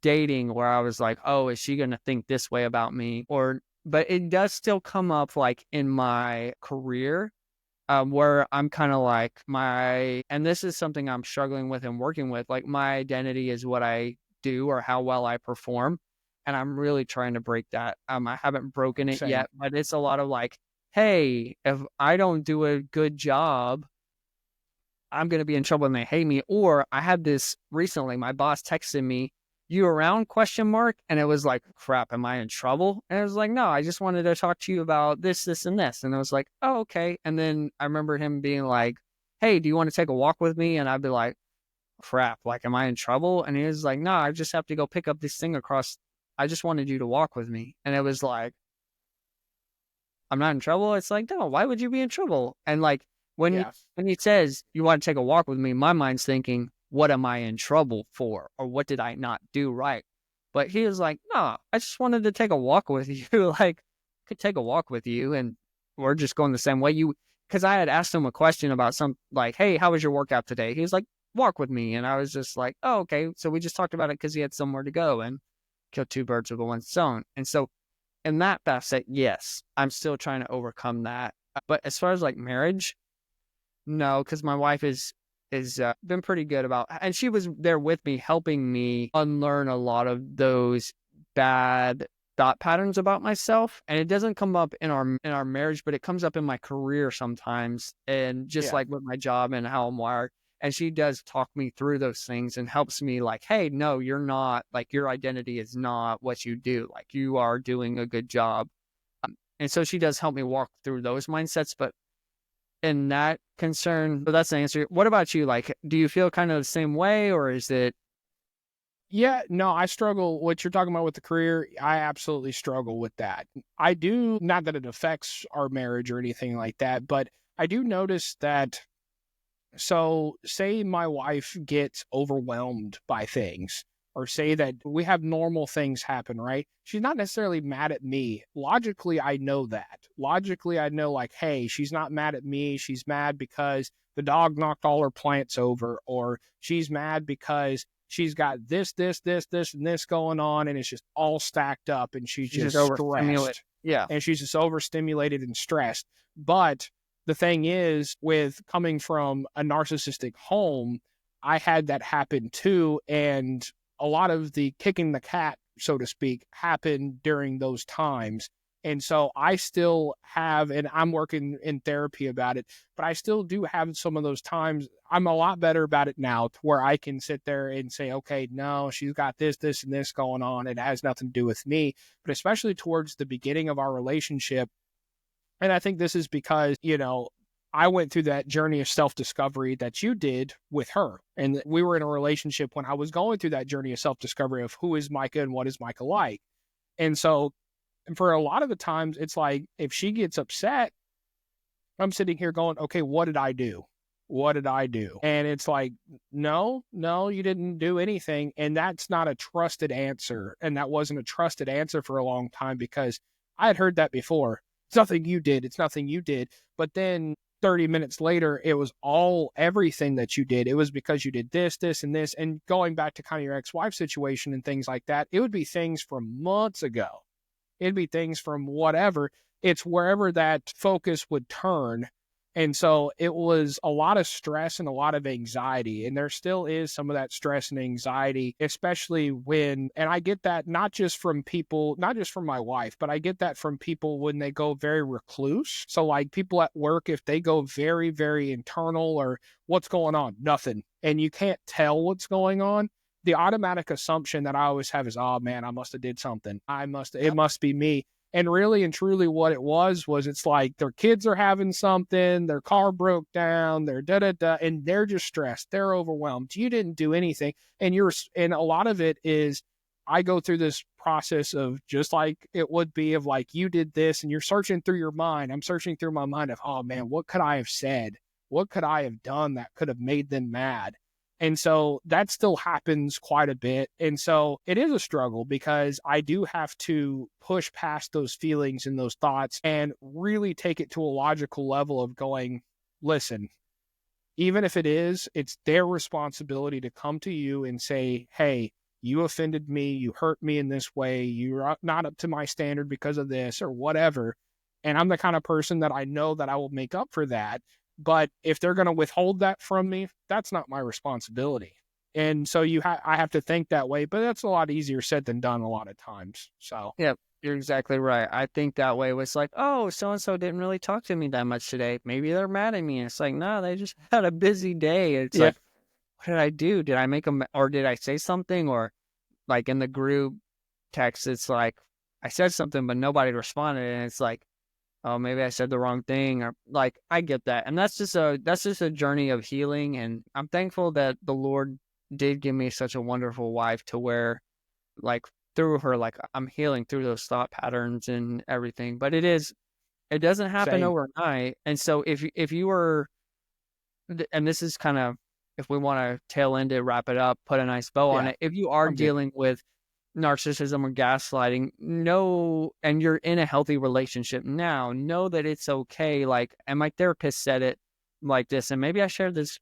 dating where I was like, oh, is she going to think this way about me? But it does still come up like in my career, where I'm kind of like and this is something I'm struggling with and working with, like my identity is what I do or how well I perform. And I'm really trying to break that. I haven't broken it Same. yet, but it's a lot of like, hey, if I don't do a good job, I'm going to be in trouble and they hate me. Or I had this recently, my boss texted me, you around ? And it was like, crap, am I in trouble? And I was like, no, I just wanted to talk to you about this, this, and this. And I was like, oh, okay. And then I remember him being like, hey, do you want to take a walk with me? And I'd be like, crap, like, am I in trouble? And he was like, no, I just have to go pick up this thing across. I just wanted you to walk with me. And it was like, I'm not in trouble. It's like, no, why would you be in trouble? And like, when he says you want to take a walk with me, my mind's thinking, what am I in trouble for? Or what did I not do right? But he was like, no, I just wanted to take a walk with you. Like, I could take a walk with you and we're just going the same way. Because I had asked him a question about like, hey, how was your workout today? He was like, walk with me. And I was just like, oh, okay. So we just talked about it because he had somewhere to go and kill two birds with one stone. And so in that facet, yes, I'm still trying to overcome that. But as far as like marriage, no, because my wife is been pretty good about, and she was there with me, helping me unlearn a lot of those bad thought patterns about myself. And it doesn't come up in our marriage, but it comes up in my career sometimes, and just like with my job and how I'm wired. And she does talk me through those things and helps me like, hey, no, you're not, like, your identity is not what you do. Like, you are doing a good job. And so she does help me walk through those mindsets. But in that concern, but that's the answer. What about you? Like, do you feel kind of the same way, or is it? Yeah, no, I struggle. What you're talking about with the career, I absolutely struggle with that. I do, not that it affects our marriage or anything like that, but I do notice that. So, say my wife gets overwhelmed by things, or say that we have normal things happen, right? She's not necessarily mad at me. Logically, I know that. Logically, I know, like, hey, she's not mad at me. She's mad because the dog knocked all her plants over, or she's mad because she's got this, and this going on, and it's just all stacked up, and she's just stressed. Yeah. And she's just overstimulated and stressed. But the thing is, with coming from a narcissistic home, I had that happen too. And a lot of the kicking the cat, so to speak, happened during those times. And so I still have, and I'm working in therapy about it, but I still do have some of those times. I'm a lot better about it now, to where I can sit there and say, okay, no, she's got this, and this going on. It has nothing to do with me. But especially towards the beginning of our relationship, And I think this is because, I went through that journey of self-discovery that you did with her. And we were in a relationship when I was going through that journey of self-discovery of who is Micah and what is Micah like. And so for a lot of the times, it's like, if she gets upset, I'm sitting here going, okay, what did I do? What did I do? And it's like, no, you didn't do anything. And that's not a trusted answer. And that wasn't a trusted answer for a long time, because I had heard that before. It's nothing you did. It's nothing you did. But then 30 minutes later, it was everything that you did. It was because you did this, this, and this. And going back to kind of your ex-wife situation and things like that, it would be things from months ago. It'd be things from whatever. It's wherever that focus would turn. And so it was a lot of stress and a lot of anxiety. And there still is some of that stress and anxiety, especially and I get that not just from people, not just from my wife, but I get that from people when they go very recluse. So like people at work, if they go very, very internal, or what's going on? Nothing. And you can't tell what's going on. The automatic assumption that I always have is, oh man, I must have did something. It must be me. And really and truly what it was it's like their kids are having something, their car broke down, they're and they're just stressed. They're overwhelmed. You didn't do anything. And a lot of it is, I go through this process of just like it would be of like, you did this, and you're searching through your mind. I'm searching through my mind of, oh man, what could I have said? What could I have done that could have made them mad? And so that still happens quite a bit. And so it is a struggle, because I do have to push past those feelings and those thoughts and really take it to a logical level of going, listen, even if it's their responsibility to come to you and say, hey, you offended me, you hurt me in this way, you're not up to my standard because of this or whatever. And I'm the kind of person that I know that I will make up for that. But if they're going to withhold that from me, that's not my responsibility. And so I have to think that way, but that's a lot easier said than done a lot of times. So yeah, you're exactly right. I think that way was like, oh, so-and-so didn't really talk to me that much today. Maybe they're mad at me. And it's like, no, they just had a busy day. It's like, what did I do? Did I make them, or did I say something? Or like in the group text, it's like, I said something, but nobody responded. And it's like, oh, maybe I said the wrong thing, or like, I get that. And that's just a journey of healing. And I'm thankful that the Lord did give me such a wonderful wife, to where like through her, like I'm healing through those thought patterns and everything. But it doesn't happen overnight. And so if you were, and this is kind of, if we want to tail end it, wrap it up, put a nice bow on it. If you are dealing with narcissism or gaslighting, and you're in a healthy relationship now, know that it's okay. Like, and my therapist said it like this, and maybe I shared this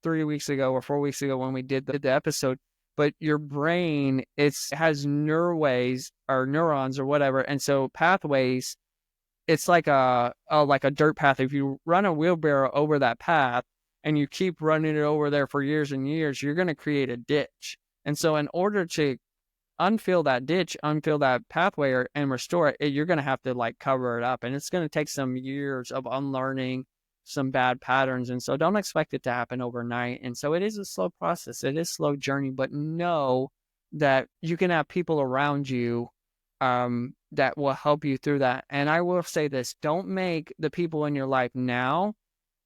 3 weeks ago or 4 weeks ago when we did the episode, but your brain, has neurons or whatever. And so pathways, it's like a dirt path. If you run a wheelbarrow over that path and you keep running it over there for years and years, you're going to create a ditch. And so in order to unfill that ditch, unfill that pathway, and restore it, you're going to have to like cover it up. And it's going to take some years of unlearning some bad patterns. And so don't expect it to happen overnight. And so it is a slow process. It is a slow journey, but know that you can have people around you that will help you through that. And I will say this, don't make the people in your life now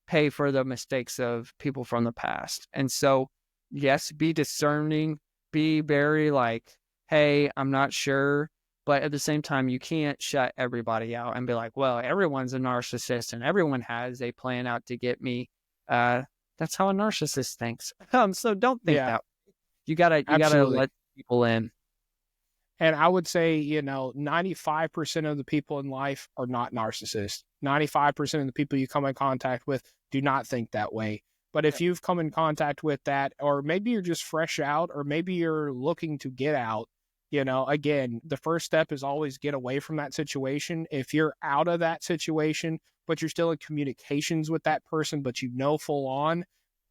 pay for the mistakes of people from the past. And so, yes, be discerning, be very like, hey, I'm not sure. But at the same time, you can't shut everybody out and be like, well, everyone's a narcissist and everyone has a plan out to get me. That's how a narcissist thinks. So don't think that. You gotta let people in. And I would say, 95% of the people in life are not narcissists. 95% of the people you come in contact with do not think that way. But if you've come in contact with that, or maybe you're just fresh out, or maybe you're looking to get out, again, the first step is always get away from that situation. If you're out of that situation, but you're still in communications with that person, but full on,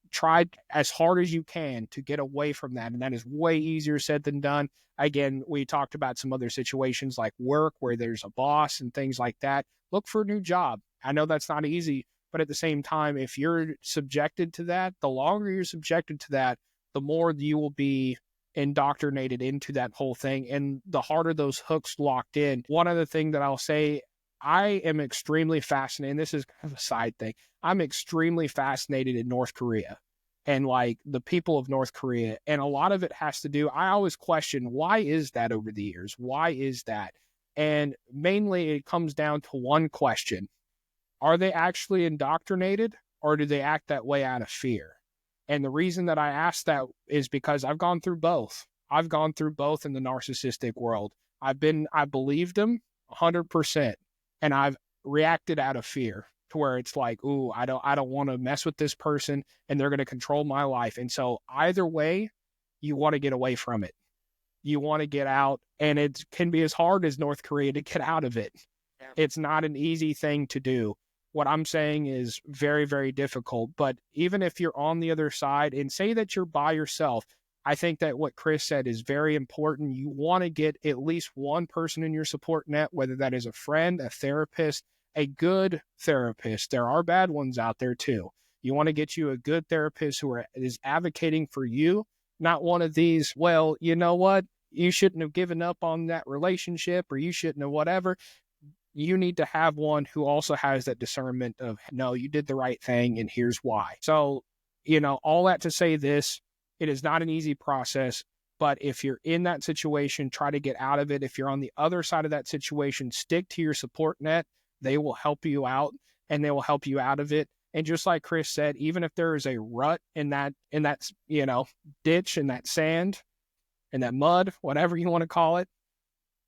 try as hard as you can to get away from that. And that is way easier said than done. Again, we talked about some other situations like work where there's a boss and things like that. Look for a new job. I know that's not easy, but at the same time, if you're subjected to that, the longer you're subjected to that, the more you will be indoctrinated into that whole thing, and the harder those hooks locked in. One other thing that I'll say, I am extremely fascinated. And this is kind of a side thing. I'm extremely fascinated in North Korea and like the people of North Korea. And a lot of it has to do, I always question, why is that over the years? Why is that? And mainly it comes down to one question. Are they actually indoctrinated, or do they act that way out of fear? And the reason that I ask that is because I've gone through both. I've gone through both in the narcissistic world. I believed them 100%, and I've reacted out of fear to where it's like, ooh, I don't want to mess with this person and they're going to control my life. And so either way, you want to get away from it. You want to get out, and it can be as hard as North Korea to get out of it. Yeah. It's not an easy thing to do. What I'm saying is very, very difficult. But even if you're on the other side and say that you're by yourself, I think that what Chris said is very important. You want to get at least one person in your support net, whether that is a friend, a therapist, a good therapist. There are bad ones out there too. You want to get you a good therapist who is advocating for you, not one of these, well, you know what? You shouldn't have given up on that relationship, or you shouldn't have whatever. You need to have one who also has that discernment of, no, you did the right thing and here's why. So, all that to say this, it is not an easy process, but if you're in that situation, try to get out of it. If you're on the other side of that situation, stick to your support net. They will help you out and they will help you out of it. And just like Chris said, even if there is a rut in that, ditch, in that sand, in that mud, whatever you want to call it,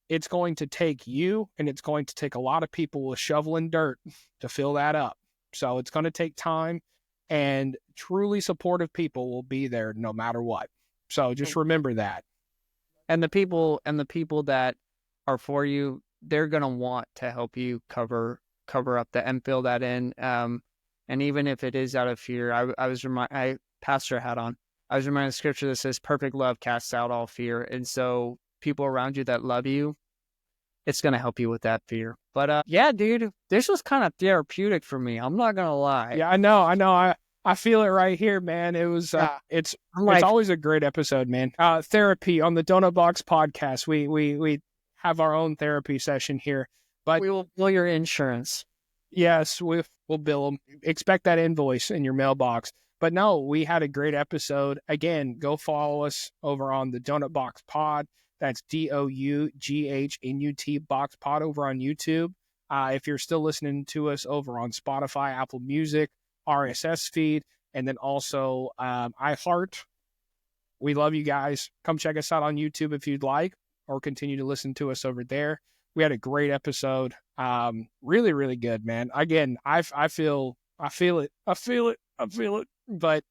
it's going to take you, and it's going to take a lot of people with shovel and dirt to fill that up. So it's going to take time, and truly supportive people will be there no matter what. So just remember that. And the people that are for you, they're going to want to help you cover up that and fill that in. And even if it is out of fear, I pastor hat on. I was reminded of scripture that says perfect love casts out all fear. And so people around you that love you, it's going to help you with that fear. But yeah, dude, this was kind of therapeutic for me. I'm not going to lie. Yeah, I know. I feel it right here, man. It was, it's always a great episode, man. Therapy on the Doughnut Box Podcast. We have our own therapy session here, but we will bill your insurance. Yes, we'll bill them. Expect that invoice in your mailbox. But no, we had a great episode. Again, go follow us over on the Doughnut Box Pod. That's DOUGHNUT Box Pod over on YouTube. If you're still listening to us over on Spotify, Apple Music, RSS feed, and then also iHeart. We love you guys. Come check us out on YouTube if you'd like, or continue to listen to us over there. We had a great episode. Really, really good, man. Again, I feel it. But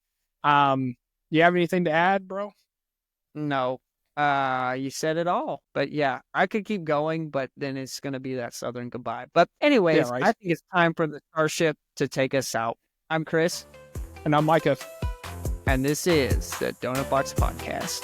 you have anything to add, bro? No. You said it all. But yeah, I could keep going, but then it's going to be that Southern goodbye. But anyways, yeah, right. I think it's time for the Starship to take us out. I'm Chris. And I'm Micah. And this is the Doughnut Box Podcast.